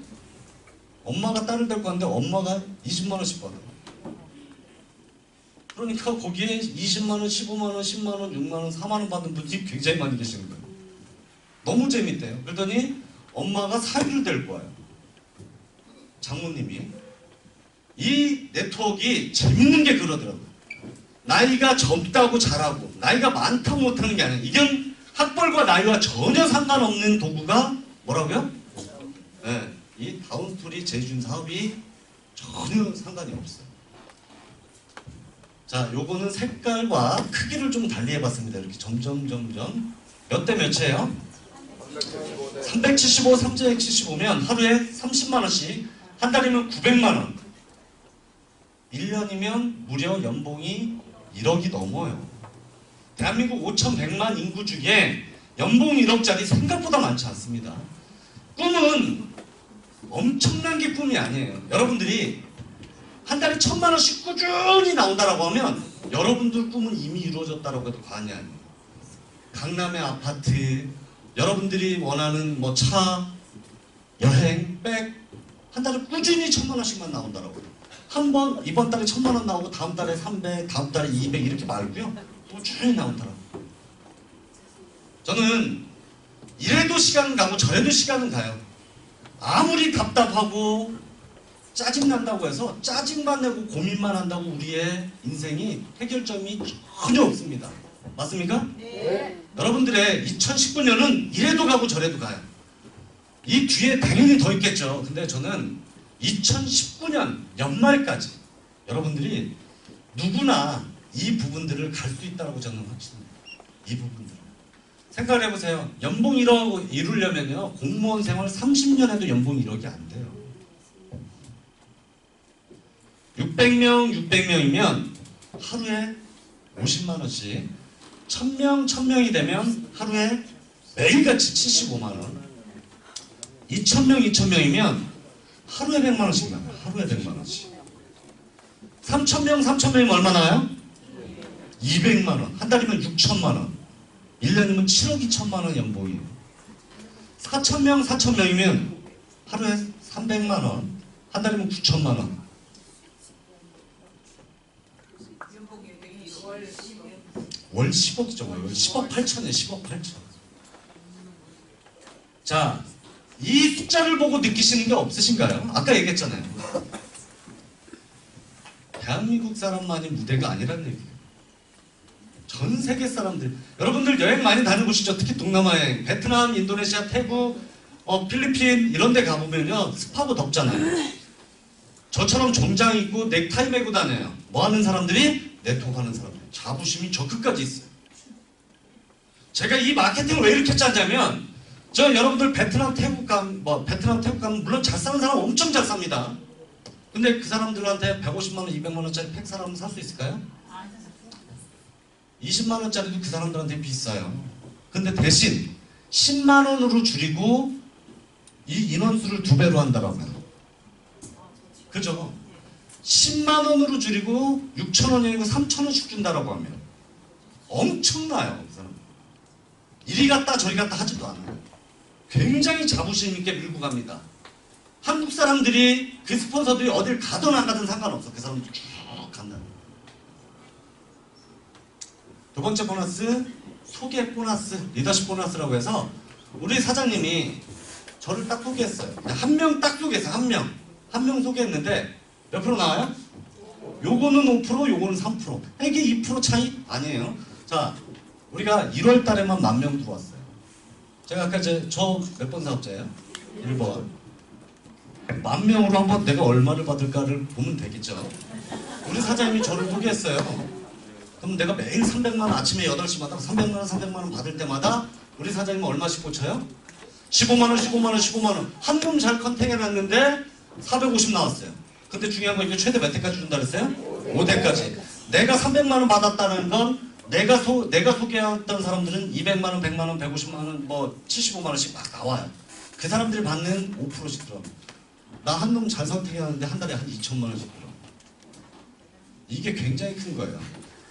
Speaker 1: 엄마가 딸을 데리고 왔는데 엄마가 20만 원씩 받아요. 그러니까 거기에 20만 원, 15만 원, 10만 원, 6만 원, 4만 원 받는 분들이 굉장히 많이 계시는 거예요. 너무 재밌대요. 그러더니 엄마가 사위를 데리고 와요. 장모님이. 이 네트워크가 재밌는 게 그러더라고요. 나이가 젊다고 잘하고 나이가 많다고 못하는 게 아니에요. 이건 학벌과 나이와 전혀 상관없는 도구가 뭐라고요? 네, 이 다운스토리 제준 사업이 전혀 상관이 없어요. 자, 요거는 색깔과 크기를 좀 달리 해봤습니다. 이렇게 점점 몇 대 몇이에요? 375, 375면 하루에 30만 원씩, 한 달이면 900만 원. 1년이면 무려 연봉이 1억이 넘어요. 대한민국 5,100만 인구 중에 연봉 1억짜리 생각보다 많지 않습니다. 꿈은 엄청난 게 꿈이 아니에요. 여러분들이 한 달에 1,000만 원씩 꾸준히 나온다라고 하면 여러분들 꿈은 이미 이루어졌다라고 해도 과언이 아니에요. 강남의 아파트, 여러분들이 원하는 뭐 차, 여행, 백, 한 달에 꾸준히 1,000만 원씩만 나온다라고요. 한 번 이번 달에 1,000만 원 나오고 다음 달에 300, 다음 달에 200 이렇게 말고요. 꾸준히 나온다라고. 저는 이래도 시간은 가고 저래도 시간은 가요. 아무리 답답하고 짜증난다고 해서 짜증만 내고 고민만 한다고 우리의 인생이 해결점이 전혀 없습니다. 맞습니까? 네. 여러분들의 2019년은 이래도 가고 저래도 가요. 이 뒤에 당연히 더 있겠죠. 근데 저는 2019년 연말까지 여러분들이 누구나 이 부분들을 갈 수 있다고 저는 확신합니다. 이 부분들. 생각을 해보세요. 연봉 1억 이루려면요. 공무원 생활 30년 해도 연봉 1억이 안 돼요. 600명이면 하루에 50만 원씩, 1,000명이 되면 하루에 매일같이 75만 원, 2,000명이면 하루에 100만 원씩 나와요. 하루에 100만 원씩. 3,000명이면 얼마 나와요? 200만 원. 한 달이면 6천만 원. 1년이면 7억 2천만 원 연봉이에요. 4,000명이면 하루에 300만 원. 한 달이면 9천만 원. 월 10억이죠. 월 10억 8천이에요. 10억 8천. 자, 이 숫자를 보고 느끼시는 게 없으신가요? 아까 얘기했잖아요. 대한민국 사람만이 무대가 아니라는 얘기예요. 전 세계 사람들, 여러분들 여행 많이 다녀보시죠. 특히 동남아 여행, 베트남, 인도네시아, 태국, 필리핀 이런 데 가보면요. 습하고 덥잖아요. 저처럼 정장 입고 넥타이 메고 다녀요. 뭐 하는 사람들이? 네트워크 하는 사람들. 자부심이 저 끝까지 있어요. 제가 이 마케팅을 왜 이렇게 짜냐면 저 여러분들 베트남 태국 가면 물론 잘 사는 사람 엄청 잘 삽니다. 근데 그 사람들한테 150만 원, 200만 원짜리 팩 사람은 살 수 있을까요? 20만 원짜리도 그 사람들한테 비싸요. 근데 대신 10만 원으로 줄이고 이 인원수를 2배로 한다라고요. 그죠? 10만 원으로 줄이고 6천 원이 아니고 3천 원씩 준다라고 하면 엄청나요. 그 사람. 이리 갔다 저리 갔다 하지도 않아요. 굉장히 자부심 있게 밀고 갑니다. 한국 사람들이 그 스폰서들이 어딜 가든 안 가든 상관없어. 그 사람들 쭉 간다. 두 번째 보너스, 소개 보너스, 리더십 보너스라고 해서 우리 사장님이 저를 딱 소개했어요. 한 명 딱 소개했어요. 한 명. 한 명 소개했는데 몇 프로 나와요? 요거는 5%, 요거는 3%. 이게 2% 차이? 아니에요. 자, 우리가 1월 달에만 10,000명 들어왔어요. 제가 아까 저 몇 번 사업자예요? 1번. 10,000명으로 한번 내가 얼마를 받을까를 보면 되겠죠. 우리 사장님이 저를 소개했어요. 그럼 내가 매일 300만 원 아침에 8시마다 300만 원, 300만 원 받을 때마다 우리 사장님은 얼마씩 꽂혀요? 15만 원, 15만 원, 15만 원. 한 놈 잘 컨택해놨는데 450 나왔어요. 근데 중요한 건 이거 최대 몇 대까지 준다 그랬어요? 5대까지. 내가 300만 원 받았다는 건 내가 소개했던 사람들은 200만 원, 100만 원, 150만 원, 뭐 75만 원씩 막 나와요. 그 사람들이 받는 5%씩 들어. 나 한 놈 잘 선택해놨는데 한 달에 한 2천만 원씩 들어. 이게 굉장히 큰 거예요.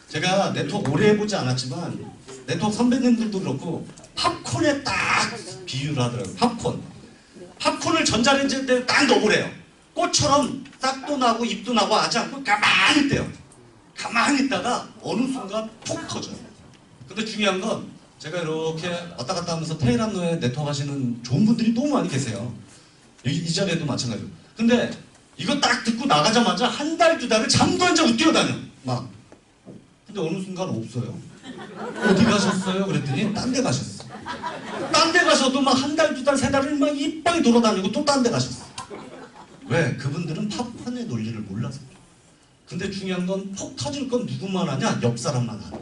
Speaker 1: 제가 네트워크 오래 해보지 않았지만 네트워크 선배님들도 그렇고 팝콘에 딱 비유를 하더라고요. 팝콘을 전자레인지에 딱 넣으래요. 꽃처럼 싹도 나고 잎도 나고 하지 않고 가만히 있대요. 가만히 있다가 어느 순간 톡 터져요. 근데 중요한 건 제가 이렇게 왔다 갔다 하면서 테헤란로에 네트워크 하시는 좋은 분들이 너무 많이 계세요. 이 자리에도 마찬가지로. 근데 이거 딱 듣고 나가자마자 한 달, 2달을 잠도 안 자고 뛰어다녀. 막. 근데 어느 순간 없어요. 어디 가셨어요? 그랬더니 딴 데 가셨어. 딴 데 가셔도 막 한 달, 2달, 3달을 막 이빨이 돌아다니고 또 딴 데 가셨어. 왜? 그분들은 팝콘의 논리를 몰라서. 근데 중요한 건 폭 터질 건 누구만 하냐? 옆 사람만 하냐.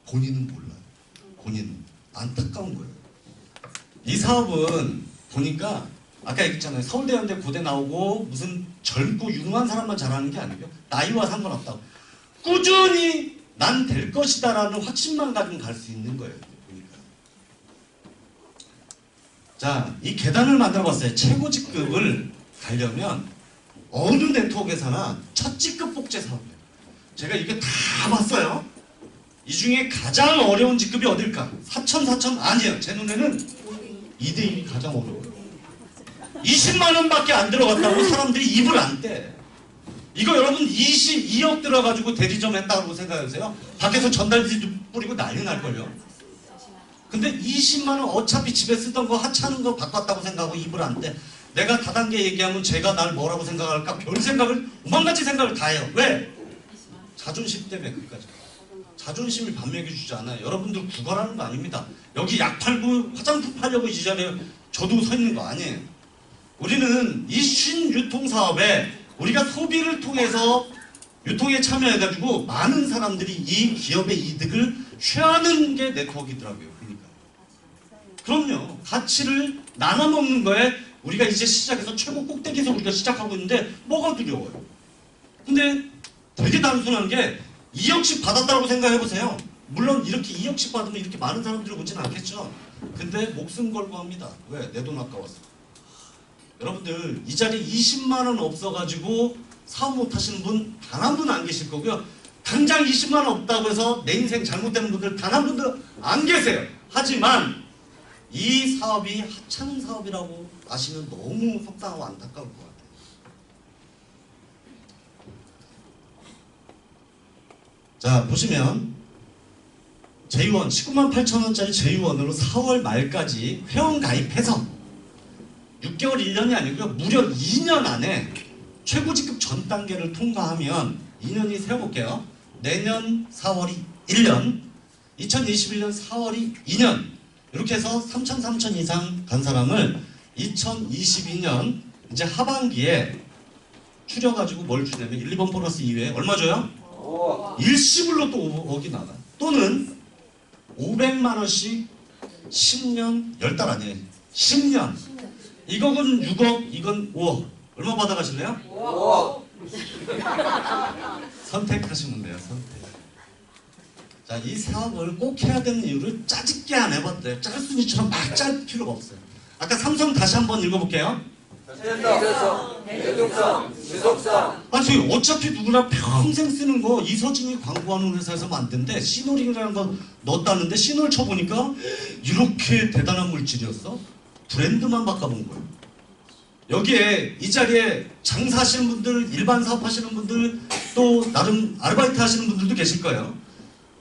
Speaker 1: 본인은 몰라요. 본인은. 안타까운 거예요. 이 사업은 보니까 아까 얘기했잖아요. 서울대연대 고대 나오고 무슨 젊고 유능한 사람만 잘하는 게 아니고요. 나이와 상관없다고. 꾸준히 난 될 것이다 라는 확신만 가지고 갈 수 있는 거예요. 보니까. 자, 이 계단을 만들어 봤어요. 최고 직급을 가려면 어느 네트워크에서나 첫 직급 복제 사업이에요. 제가 이게 다 봤어요. 이 중에 가장 어려운 직급이 어딜까? 4천 아니에요. 제 눈에는 2대1이 가장 어려워요. 20만 원밖에 안 들어갔다고 사람들이 입을 안 떼. 이거 여러분 22억 들어가지고 대리점 했다고 생각하세요? 밖에서 전단지 뿌리고 난리 날걸요. 근데 20만 원 어차피 집에 쓰던 거 하찮은 거 바꿨다고 생각하고 입을 안 떼. 내가 다단계 얘기하면 제가 날 뭐라고 생각할까? 별 생각을, 오만가지 생각을 다 해요. 왜? 자존심 때문에 그까지. 자존심이 밥 먹여주지 않아요. 여러분들 구걸하는 거 아닙니다. 여기 약 팔고 화장품 팔려고 이 자리에 저도 서 있는 거 아니에요. 우리는 이 신유통사업에 우리가 소비를 통해서 유통에 참여해가지고 많은 사람들이 이 기업의 이득을 취하는 게 네트워크이더라고요. 그러니까. 그럼요. 가치를 나눠 먹는 거에 우리가 이제 시작해서 최고 꼭대기에서 우리가 시작하고 있는데 뭐가 두려워요? 근데 되게 단순한 게 2억씩 받았다고 생각해보세요. 물론 이렇게 2억씩 받으면 이렇게 많은 사람들이 오진 않겠죠. 근데 목숨 걸고 합니다. 왜? 내 돈 아까워서. 여러분들 이 자리에 20만 원 없어가지고 사업 못 하시는 분 단 한 분 안 계실 거고요. 당장 20만 원 없다고 해서 내 인생 잘못되는 분들 단 한 분도 안 계세요. 하지만 이 사업이 하찮은 사업이라고 아시면 너무 속상하고 안타까울 것 같아요. 자, 보시면 제2원 19만 8천 원짜리 제2원으로 4월 말까지 회원 가입해서 6개월 1년이 아니고요. 무려 2년 안에 최고직급 전 단계를 통과하면 2년이 세워볼게요. 내년 4월이 1년, 2021년 4월이 2년 이렇게 해서 3,000 이상 간 사람을 2022년 이제 하반기에 추려가지고 뭘 주냐면 1, 2번 보너스 이외에 얼마 줘요? 일시불로 또 5억이 나가요. 또는 500만 원씩 10년, 10달 아니에요. 10년. 이건 6억, 이건 5억. 얼마 받아가실래요? 5억. 선택하시면 돼요. 선택. 자, 이 사업을 꼭 해야 되는 이유를 짜집게 안 해봤대요. 짤순이처럼 막 짤 필요가 없어요. 아까 삼성 다시 한번 읽어볼게요.
Speaker 5: 대중성, 지속성.
Speaker 1: 아니 어차피 누구나 평생 쓰는 거 이서진이 광고하는 회사에서 만든데 시놀이라는 거 넣었다는데 시놀 쳐보니까 이렇게 대단한 물질이었어? 브랜드만 바꿔본 거예요. 여기에 이 자리에 장사하시는 분들, 일반 사업하시는 분들, 또 나름 아르바이트 하시는 분들도 계실 거예요.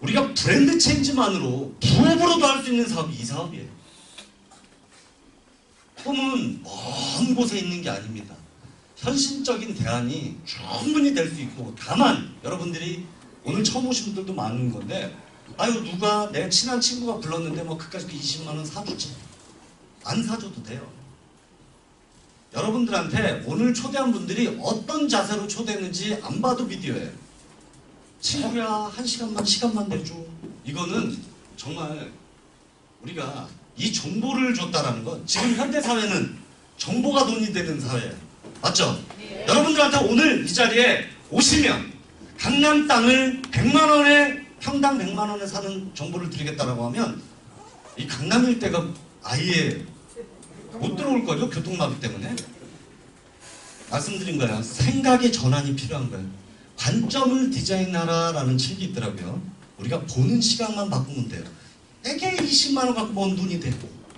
Speaker 1: 우리가 브랜드 체인지만으로 부업으로도 할 수 있는 사업이 이 사업이에요. 꿈은 먼 곳에 있는 게 아닙니다. 현실적인 대안이 충분히 될 수 있고, 다만 여러분들이 오늘 처음 오신 분들도 많은 건데, 아유 누가 내 친한 친구가 불렀는데 뭐 그까짓 20만 원 사주지. 안 사줘도 돼요. 여러분들한테 오늘 초대한 분들이 어떤 자세로 초대했는지 안 봐도 비디오예요. 친구야 한 시간만 내줘. 이거는 정말 우리가 이 정보를 줬다라는 건 지금 현대사회는 정보가 돈이 되는 사회예요. 맞죠? 네. 여러분들한테 오늘 이 자리에 오시면 강남 땅을 100만 원에 평당 100만 원에 사는 정보를 드리겠다라고 하면 이 강남 일대가 아예 못 들어올 거죠. 교통마비 때문에. 말씀드린 거예요. 생각의 전환이 필요한 거예요. 관점을 디자인하라라는 책이 있더라고요. 우리가 보는 시각만 바꾸면 돼요. 내게 20만 원 갖고 뭔 돈이 돼?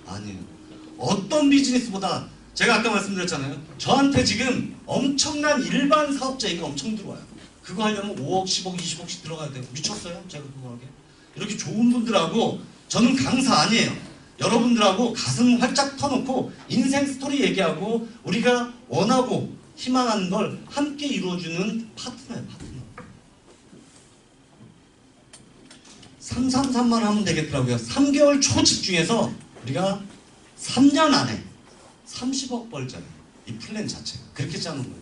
Speaker 1: 아니에요. 어떤 비즈니스보다 제가 아까 말씀드렸잖아요. 저한테 지금 엄청난 일반 사업자 얘기가 엄청 들어와요. 그거 하려면 5억, 10억, 20억씩 들어가야 돼요. 미쳤어요? 제가 그거 하게. 이렇게 좋은 분들하고 저는 강사 아니에요. 여러분들하고 가슴 활짝 터놓고 인생 스토리 얘기하고 우리가 원하고 희망하는 걸 함께 이루어주는 파트너예요. 파트너. 333만 하면 되겠더라고요. 3개월 초 집중해서 우리가 3년 안에 30억 벌자예요. 이 플랜 자체가. 그렇게 짜는 거예요.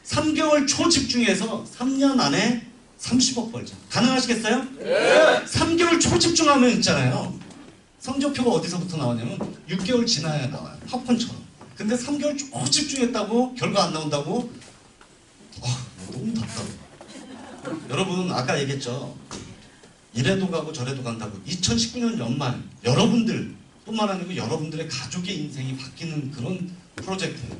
Speaker 1: 3개월 초 집중해서 3년 안에 30억 벌자. 가능하시겠어요? 네. 3개월 초 집중하면 있잖아요. 성적표가 어디서부터 나오냐면 6개월 지나야 나와요. 팝콘처럼. 근데 3개월 쭉 집중했다고 결과 안 나온다고? 너무 답답해. 여러분 아까 얘기했죠. 이래도 가고 저래도 간다고. 2019년 연말 여러분들 뿐만 아니고 여러분들의 가족의 인생이 바뀌는 그런 프로젝트예요.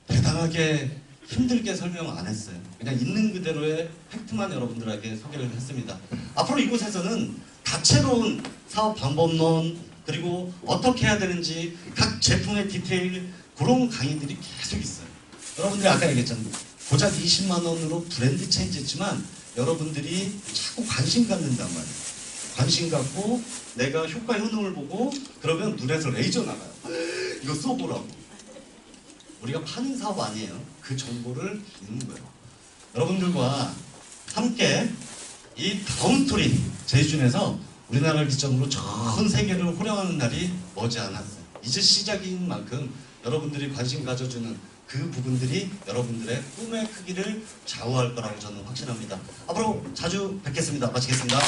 Speaker 1: 대단하게 힘들게 설명 안 했어요. 그냥 있는 그대로의 팩트만 여러분들에게 소개를 했습니다. 앞으로 이곳에서는 다채로운 사업 방법론 그리고 어떻게 해야 되는지 각 제품의 디테일 그런 강의들이 계속 있어요. 여러분들이 아까 얘기했잖아요. 고작 20만 원으로 브랜드 체인지지만 여러분들이 자꾸 관심 갖는단 말이에요. 관심 갖고 내가 효과 효능을 보고 그러면 눈에서 레이저 나가요. 이거 써보라고. 우리가 파는 사업 아니에요. 그 정보를 주는 거예요. 여러분들과 함께 이 다운스토리 제이준에서 우리나라를 기점으로 전 세계를 호령하는 날이 머지않았어요. 이제 시작인 만큼 여러분들이 관심 가져주는 그 부분들이 여러분들의 꿈의 크기를 좌우할 거라고 저는 확신합니다. 앞으로 자주 뵙겠습니다. 마치겠습니다.